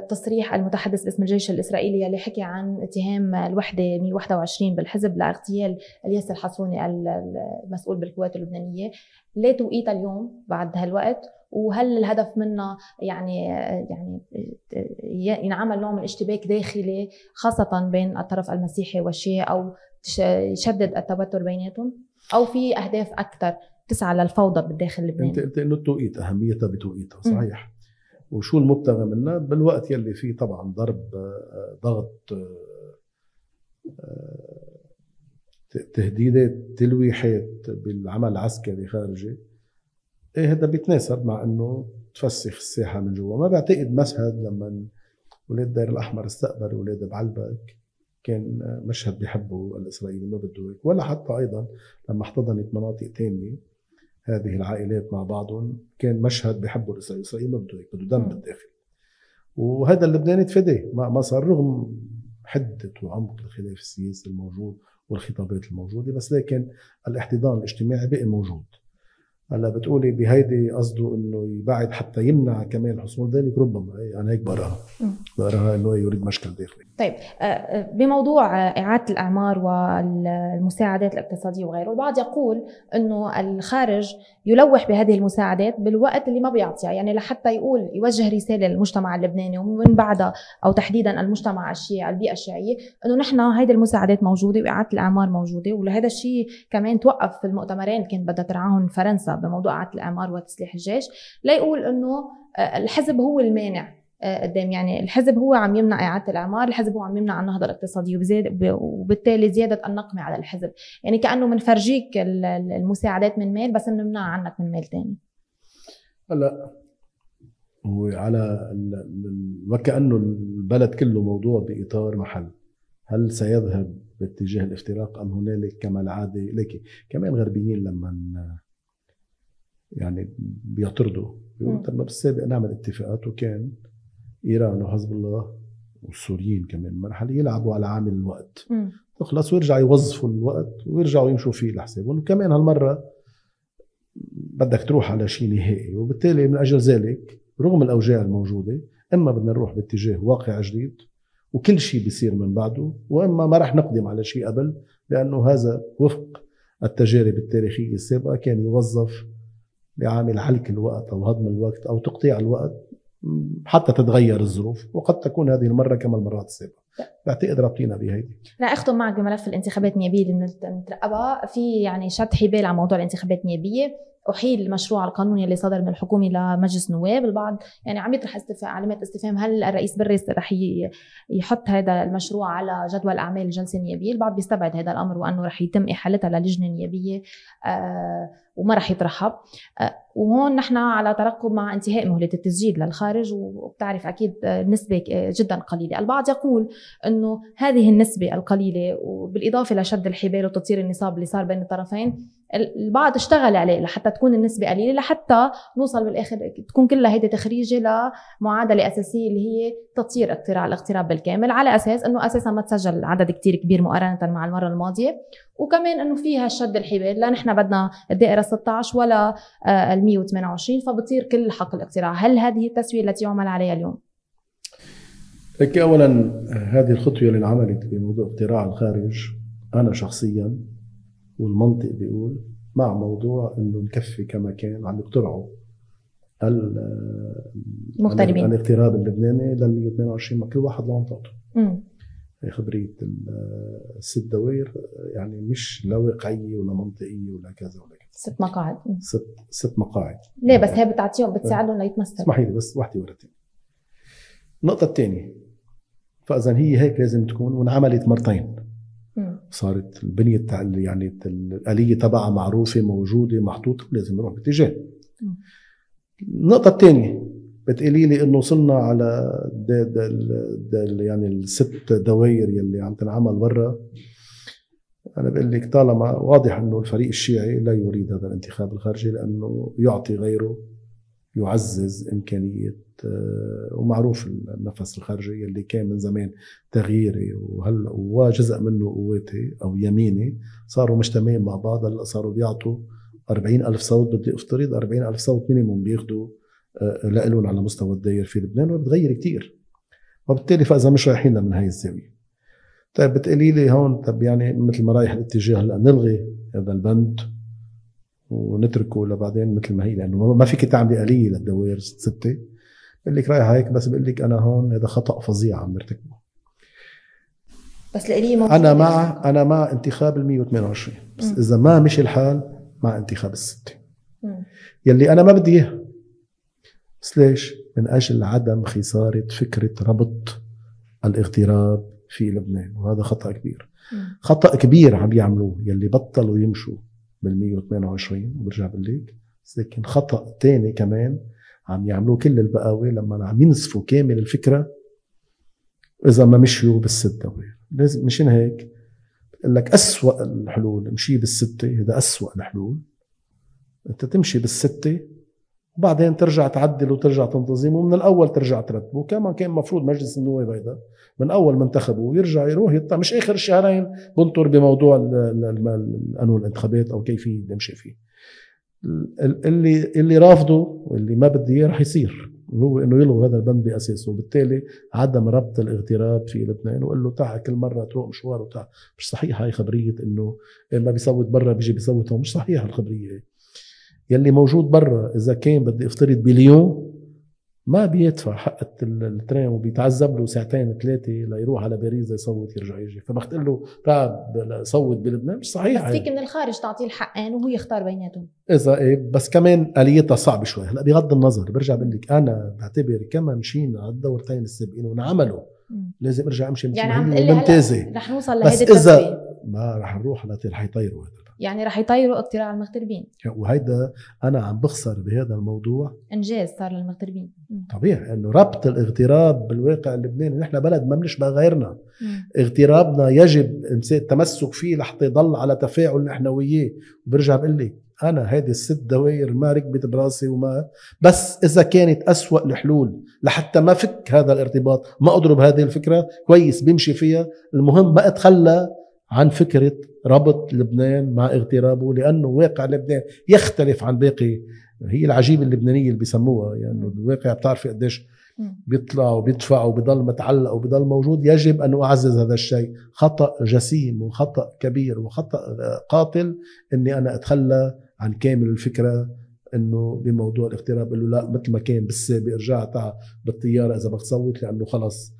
تصريح المتحدث باسم الجيش الإسرائيلي اللي حكي عن اتهام الوحدة 121 بالحزب لاغتيال الياس الحصوني المسؤول بالقوات اللبنانية؟ ليه توقيتها اليوم بعد هالوقت؟ وهل الهدف منه يعني ينعمل نوع من الاشتباك داخلي خاصة بين الطرف المسيحي والشيعي، أو يشدد التوتر بيناتهم، أو في أهداف أكثر تسعى للفوضى بالداخل اللبناني؟ انت قلت انه التوقيت اهميتها بتوقيتها، صحيح. وشو المبتغى منها؟ بالوقت يلي فيه طبعا ضغط، تهديدات، تلويحات بالعمل العسكري خارجي. هذا بيتناسب مع انه تفسخ الساحه من جوا. ما بعتقد مشهد لما ولاد دير الاحمر استقبلوا ولاد بعلبك كان مشهد بيحبوا الاسرائيلي، ما بده هيك. ولا حتى ايضا لما احتضنت مناطق تانية هذه العائلات مع بعضهم كان مشهد بيحبوا الإسرائيلي، ما بده هيك، بده دم بالداخل. وهذا اللبناني تفاديه، ما صار، رغم حدة وعمق الخلاف السياسي الموجود والخطابات الموجودة، بس لكن الاحتضان الاجتماعي بقي موجود. هلا بتقولي بهيدي قصده انه يبعد حتى يمنع كمان حصول ذلك، ربما انا هيك بقراها انه يريد مشكل داخلي. طيب بموضوع إعادة الأعمار والمساعدات الاقتصادية وغيره، البعض يقول أنه الخارج يلوح بهذه المساعدات بالوقت اللي ما بيعطيها، يعني لحتى يقول يوجه رسالة للمجتمع اللبناني ومن بعدها أو تحديدا المجتمع الشيعي البيئة الشيعية أنه نحن هيدي المساعدات موجودة وإعادة الأعمار موجودة. ولهذا الشيء كمان توقف في المؤتمرين كانت بدها ترعاهم فرنسا بموضوع إعادة الأعمار وتسليح الجيش، لا يقول أنه الحزب هو المانع قدام، يعني الحزب هو عم يمنع إعادة الأعمار، الحزب هو عم يمنع النهضة الاقتصادية وبالتالي زيادة النقمة على الحزب، يعني كأنه منفرجيك المساعدات من ميل بس بنمنع عنك من ميل تاني. هلا وعلى وكأنه البلد كله موضوع بإطار محل، هل سيذهب باتجاه الافتراق أم هنالك كما العادة؟ لكن كمان غربيين لما يعني بيعترضوا بيقولوا طب بالسابق نعمل اتفاقات، وكان إيران وحزب الله والسوريين كمان مرحلة يلعبوا على عامل الوقت تخلص ويرجعوا يوظفوا الوقت ويرجعوا يمشوا فيه لحسابهم، وكمان هالمرة بدك تروح على شيء نهائي. وبالتالي من أجل ذلك رغم الأوجاع الموجودة إما بدنا نروح باتجاه واقع جديد وكل شيء بيصير من بعده، وإما ما رح نقدم على شيء قبل، لأنه هذا وفق التجارب التاريخية السابقة كان يوظف لعامل حلك الوقت أو هضم الوقت أو تقطيع الوقت حتى تتغير الظروف، وقد تكون هذه المرة كما المرات السابقة. بعتقد رابطينا بهيدي. رح أختم معك بملف الانتخابات النيابية اللي نترقبها في، يعني شد حبال على موضوع الانتخابات النيابية. أحيل المشروع القانوني اللي صدر من الحكومة لمجلس النواب، البعض يعني عم يطرح علامات استفهام هل الرئيس بريس رح يحط هذا المشروع على جدول أعمال الجلسة النيابية. البعض بيستبعد هذا الأمر وأنه رح يتم إحالتها للجنة نيابية وما رح يطرحها. وهون نحن على ترقب مع انتهاء مهلة التسجيل للخارج، وبتعرف أكيد نسبة جدا قليلة. البعض يقول أنه هذه النسبة القليلة وبالإضافة لشد الحبال وتطير النصاب اللي صار بين الطرفين، البعض اشتغل عليه لحتى تكون النسبة قليلة، لحتى نوصل بالآخر تكون كلها هيدي تخريجة لمعادلة أساسية اللي هي تطير الاغتراب بالكامل، على أساس أنه أساسا ما تسجل عدد كتير كبير مقارنة مع المرة الماضية، وكمان أنه فيها شد الحبال، لا نحن بدنا الدائرة 16 ولا 128، فبطير كل حق الاقتراع. هل هذه التسوية التي يعمل عليها اليوم؟ أولا هذه الخطوة اللي انعملت بموضوع اقتراع الخارج، أنا شخصيا والمنطق بيقول مع موضوع انه نكفي كما كان عم يقترعوا المغتربين الاغتراب اللبناني لل 128 كل واحد لمنطقته. هي خبريه الست دوائر، يعني مش لا واقعيه ولا منطقيه ولا كذا ولا كذا. 6 مقاعد. ست مقاعد. ليه بس هي بتعطيهم بتساعدهم ليتمثلوا. اسمحي لي بس واحده ورا الثانيه. النقطه الثانيه، فاذا هي هيك لازم تكون، وانعملت مرتين. صارت البنية يعني الآلية تبعها معروفة موجودة محطوطة، لازم نروح باتجاه. النقطة الثانية بتقولي لي إنه وصلنا على يعني الست دوائر يلي عم تنعمل برا. أنا بقول لك طالما واضح إنه الفريق الشيعي لا يريد هذا الانتخاب الخارجي، لأنه يعطي غيره، يعزز إمكانية، ومعروف النفس الخارجي اللي كان من زمان تغييري وجزء منه قواتي أو يميني صاروا مجتمعين مع بعض. هلا صاروا بيعطوا 40,000 صوت، بدي افترض 40,000 صوت مينيموم بياخدوا لقلون على مستوى الدائر في لبنان، وبتغير كتير. وبالتالي فإذا مش رايحين من هاي الزاوية، طيب بتقولي لي هون طب يعني مثل ما رايح الاتجاه هلا نلغي هذا البند ونتركه لبعدين مثل ما هي، لانه ما فيك تعملي آلية للدوائر 6. بقول لك رايح هيك، بس بقول لك انا هون هذا خطأ فظيع عم نرتكبه. بس الآلية موجودة. انا مع انتخاب ال 128، بس اذا ما مشي الحال مع انتخاب ال6 يلي انا ما بدي اياه. بس ليش؟ من اجل عدم خسارة فكرة ربط الاغتراب في لبنان، وهذا خطأ كبير. خطأ كبير عم يعملوه يلي بطلوا يمشوا بال 128. وبرجع بقول لكن خطأ تاني كمان عم يعملوه كل البقاوي لما عم ينسفوا كامل الفكرة إذا ما مشيوا بالست دوائر. لازم مشان هيك بقول لك أسوأ الحلول مشي بال6، هذا أسوأ الحلول. أنت تمشي بال6 وبعدين ترجع تعدل وترجع تنتظم، ومن الأول ترجع ترتبه. كما كان مفروض مجلس النواب هيدا من أول ما انتخبوا يرجع يروح يطلع، مش آخر الشهرين بنطر بموضوع قانون الانتخابات أو كيفية نمشي فيه. اللي رافضه واللي ما بده اياه رح يصير، هو انه يلغوا هذا البند باساسه، وبالتالي عدم ربط الاغتراب في الاثنين، وقال له تعال كل مره تروح مشوار وتعال. مش صحيح هاي خبريه انه ما بيصوت برا بيجي بيصوت هون، مش صحيح الخبريه. يلي موجود برا اذا كان بدي افترض بليون ما بيدفع حق الترين وبيتعذب له ساعتين ثلاثه ليروح على باريس يصوت يرجع يجي، فما قلت له تعال صوت بلبنان، مش صحيح. بس فيك من الخارج تعطيه الحقين وهو يختار بيناتهم. اذا ايه، بس كمان اليتها صعبه شوي. هلا بغض النظر برجع بقول لك انا بعتبر كما مشينا على الدورتين السابقين ونعملوا لازم ارجع امشي يعني عم تقول لي ممتازه، رح نوصل بس لهيدا اذا ما رح نروح رح يطيروا هذا، يعني رح يطيروا اقتراع المغتربين، وهيدا انا عم بخسر بهذا الموضوع. انجاز صار للمغتربين. طبيعي انه ربط الاغتراب بالواقع اللبناني، نحن بلد ما بنشبه غيرنا. اغترابنا يجب التمسك فيه لحتى يضل على تفاعل نحن وياه. وبرجع بقول لك انا هذه الست دوائر ما ركبت براسي وما، بس اذا كانت أسوأ الحلول لحتى ما فك هذا الارتباط، ما اضرب هذه الفكره كويس بيمشي فيها. المهم ما اتخلى عن فكره ربط لبنان مع اغترابه، لانه واقع لبنان يختلف عن باقي. هي العجيبه اللبنانيه اللي بيسموها، يعني الواقع بتعرفي قديش بيطلع وبيدفع وبيضل متعلق وبيضل موجود. يجب أن أعزز هذا الشيء. خطأ جسيم وخطأ كبير وخطأ قاتل أني أنا أتخلى عن كامل الفكرة أنه بموضوع الاغتراب له لا مثل ما كان بالسابق ارجع تعال بالطيارة إذا بدك تصوت، لأنه خلص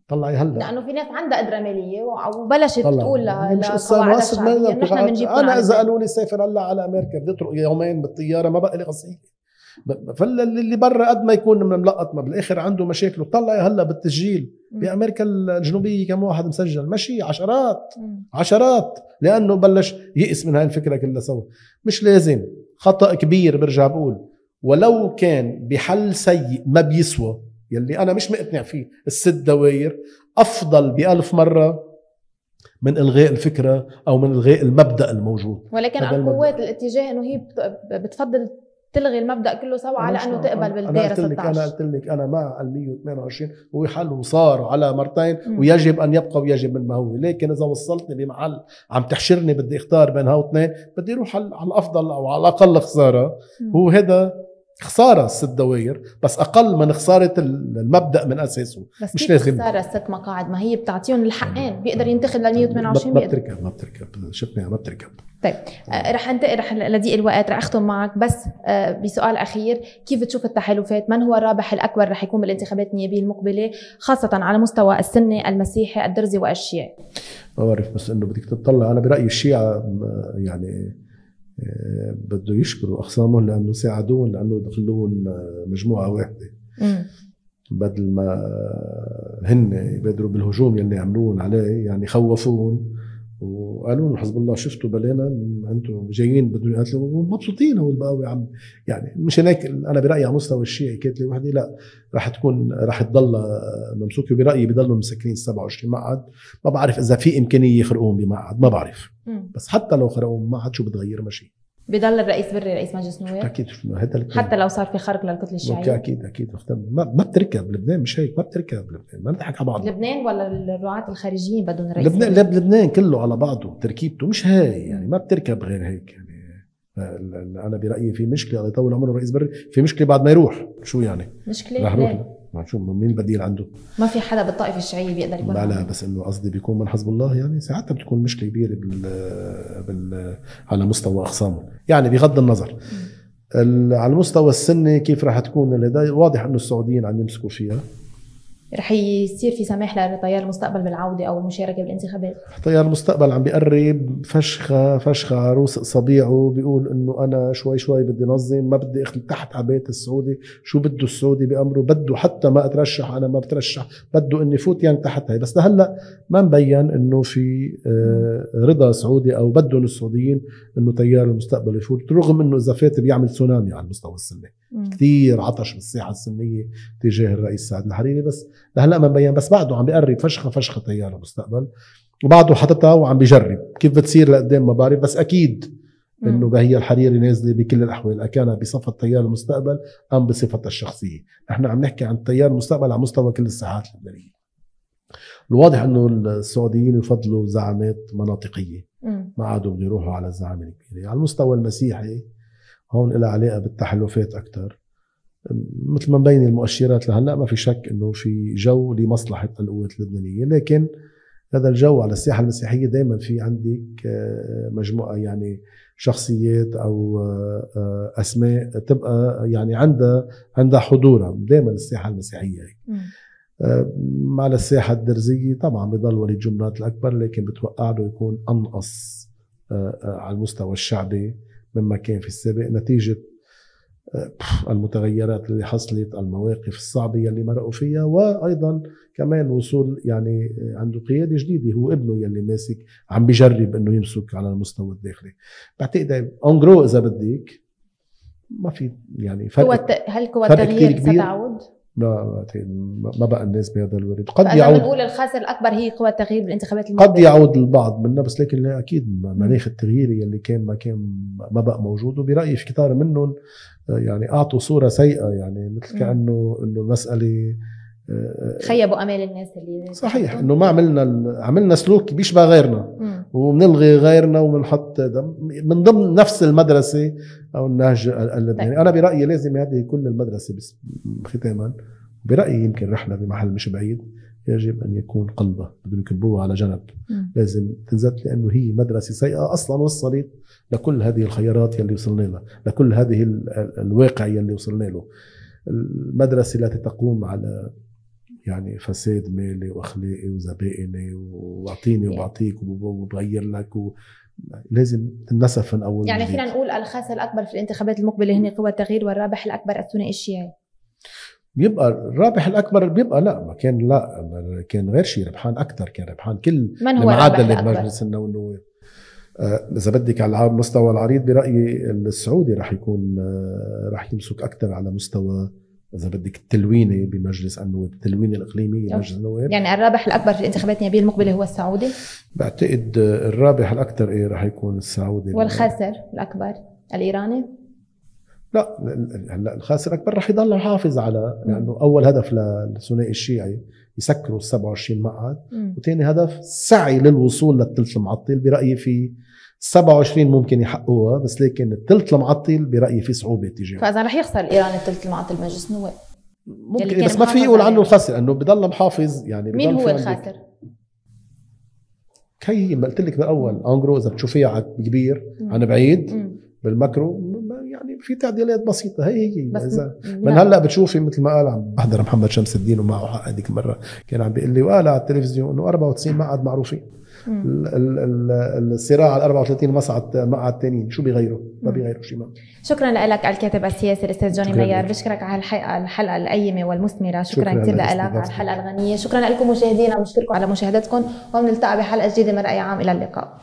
طلعي هلا، لأنه في ناس عندها قدرة مالية وبلشت تقول مش قصة الشعبية نحن بنجيبكم. أنا إذا قالوا لي سافر هلا على أمريكا بدي أطرق يومين بالطيارة ما بقى لي قصية. فاللي برا قد ما يكون من ملقط ما بالاخر عنده مشاكله. طلعي هلا بالتسجيل بامريكا الجنوبيه كم واحد مسجل؟ ماشي عشرات لانه بلش يئس من هاي الفكره كلها سوا. مش لازم. خطا كبير برجع بقول، ولو كان بحل سيء ما بيسوى، يلي انا مش مقتنع فيه الست دوائر، افضل ب1000 مره من الغاء الفكره او من الغاء المبدا الموجود. ولكن القوات الاتجاه انه هي بتفضل تلغي المبدأ كله سوا على أنه تقبل بالدائرة 16. أنا قلت لك أنا مع 128 هو حل وصار على مرتين ويجب أن يبقى ويجب من ما هو. لكن إذا وصلتني بمحل عم تحشرني بدي اختار بين هاو اثنين، بدي اروح على الأفضل أو على الأقل خسارة. هو هذا خسارة الست دوائر، بس أقل من خسارة المبدأ من أساسه. بس مش لازم خسارة الست مقاعد، ما هي بتعطيهم الحقين بيقدر ينتخب لل 128. ما بتركب شفنا ما بتركب. طيب رح لضيق الوقت رح أختم معك بس بسؤال أخير. كيف تشوف التحالفات؟ من هو الرابح الأكبر رح يكون بالانتخابات النيابية المقبلة، خاصة على مستوى السني، المسيحي، الدرزي والشيعي؟ ما بعرف، بس إنه بدك تطلع. أنا برأيي الشيعة يعني بده يشكروا أخصامهم لأنه ساعدون، لأنه يدخلون مجموعة واحدة بدل ما هن يبادروا بالهجوم يلي عملون عليه. يعني خوفون وقالوا لهم حزب الله شفتوا بلانا انتم جايين بدهم يقتلوا ومبسوطين. هو البقاوي عم يعني مش هيك. انا برايي على مستوى الشيعي كتله وحده لا راح تضل ممسوكه. برايي بضلوا مسكرين 27 مقعد. ما بعرف اذا في امكانيه يخرقوهم بمقعد، ما بعرف. بس حتى لو خرقوهم بمقعد شو بتغير؟ ماشي بضل الرئيس بري رئيس مجلس النواب اكيد. حتى لو صار في خرق للكتله الشيعيه اكيد ما بتركب لبنان. مش هيك، ما بتركب لبنان. ما نضحك على بعض. لبنان ولا الرعاة الخارجيين بدون رئيس؟ لبنان كله على بعضه تركيبته مش هاي. يعني ما بتركب غير هيك. يعني انا برايي في مشكله. الله يطول عمره الرئيس بري، في مشكله بعد ما يروح. شو يعني مشكله؟ رح يروح شو مين البديل عنده؟ ما في حدا بالطائفه الشيعيه بيقدر يكون. لا بس انه قصدي بيكون من حزب الله. يعني ساعتها بتكون مشكله كبيره على مستوى اقسامه. يعني بغض النظر على المستوى السني كيف راح تكون، واضح انه السعوديين عم يمسكوا فيها. رح يصير في سماح لتيار المستقبل بالعوده او المشاركه بالانتخابات؟ تيار المستقبل عم بيقرب فشخه عروس اصابيعه، بيقول انه انا شوي بدي نظم، ما بدي اخلي تحت عباية السعودي. شو بده السعودي بامره؟ بده حتى ما اترشح انا ما بترشح، بده اني فوت يعني تحت هاي. بس لهلا ما مبين انه في رضا سعودي او بدهم السعوديين انه تيار المستقبل يفوت، رغم انه اذا فات بيعمل تسونامي على المستوى السني. كثير عطش بالساحه السنيه تجاه الرئيس سعد الحريري، بس لهلا ما مبين. بس بعده عم بيقرب فشخه تيار المستقبل، وبعده حطتها وعم بيجرب كيف بتصير لقدام ما بعرف. بس اكيد انه بهي الحريري نازله بكل الاحوال، اكان بصفه تيار المستقبل ام بصفتها الشخصيه. نحن عم نحكي عن تيار المستقبل على مستوى كل الساحات اللبنانيه. الواضح انه السعوديين يفضلوا زعامات مناطقيه، ما عادوا بده يروحوا على الزعامه الكبيره. على المستوى المسيحي هون لها علاقة بالتحالفات أكثر. مثل ما مبين المؤشرات لهلا ما في شك انه في جو لمصلحة القوات اللبنانية، لكن هذا الجو على الساحة المسيحية دائما في عندك مجموعة يعني شخصيات او اسماء تبقى يعني عندها حضورها دائما الساحة المسيحية. على الساحة الدرزية طبعا بضل وليد جمرات الأكبر، لكن بتوقع له يكون أنقص على المستوى الشعبي مما كان في السابق نتيجة المتغيرات اللي حصلت، المواقف الصعبة اللي مرقوا فيها، وأيضا كمان وصول يعني عنده قيادة جديدة، هو ابنه يلي ماسك عم بيجرب انه يمسك على المستوى الداخلي. بعتقد اونجرو اذا بدك ما في يعني فرق. هل قوى التغيير ستعود؟ لا ما بقى الناس بهذا الورد. قد يعود، بنقول الخاسر الاكبر هي قوى التغيير بالانتخابات المقبله. قد يعود البعض منا، بس لكن لا اكيد مناخ التغيير اللي كان ما بقى موجود. وبرايي في كتار منهم يعني اعطوا صوره سيئه، يعني مثل كانه انه المساله خيبوا امال الناس اللي صحيح انه ما عملنا سلوك بيشبه غيرنا وبنلغي غيرنا وبنحط من ضمن نفس المدرسه او النهج اللبناني. انا برايي لازم هذه كل المدرسه بس ختاما برايي يمكن رحله بمحل مش بعيد يجب ان يكون قلبه بدهم يكبوها على جنب. لازم تنزل، لانه هي مدرسه سيئه اصلا وصلت لكل هذه الخيارات يلي وصلنا لها، لكل هذه الواقع يلي وصلنا له. المدرسه التي تقوم على يعني فساد مالي واخلاقي وزبائني واعطيني وبعطيك وبغير لك لازم تنسف من اول. يعني فينا نقول الخاسر الاكبر في الانتخابات المقبله هن قوى التغيير، والرابح الاكبر الثنائي الشيعي. بيبقى الرابح الاكبر بيبقى لا كان غير شيء ربحان اكثر، كان ربحان كل المعادله بمجلس النواب. اذا بدك على المستوى العريض برايي السعودي راح يمسك اكثر على مستوى إذا بدك التلويني بمجلس النواب، التلويني الإقليمي بمجلس النواب. يعني الرابح الأكبر في الانتخابات النيابية المقبلة هو السعودي؟ بعتقد الرابح الأكثر راح يكون السعودي. والخاسر الأكبر الإيراني؟ لا هلا الخاسر الأكبر راح يضل محافظ على، لأنه أول هدف للثنائي الشيعي يسكروا 27 مقعد، وثاني هدف سعي للوصول للثلث المعطل. برأيي في 27 ممكن يحققوها، بس لكن الثلث المعطل برأيي في صعوبة تجاه. فإذا رح يخسر إيران الثلث المعطل بمجلس النواب ممكن، بس ما في يقول عنه الخاسر، انه بضل محافظ. يعني مين هو الخاسر؟ هي ما قلت لك من الاول انجرو اذا بتشوفيها على كبير عن بعيد بالماكرو يعني في تعديلات بسيطه. هي اذا من هلا بتشوفي مثل ما قال عم بحضر محمد شمس الدين ومعه حق هذيك المره كان عم بيقول لي وقال على التلفزيون انه 94 مقعد معروفين. الصراع على 34 مقعد الثانيين شو بيغيروا؟ ما بيغيروا شيء. شكرا لك الكاتب السياسي الاستاذ جوني منيار. بشكرك على الحلقه القيمه والمثمره. شكرا كثير لك على الحلقه الغنيه. شكرا لكم مشاهدينا وبشكركم على مشاهدتكم، ونلتقي بحلقه جديده من رأي عام. الى اللقاء.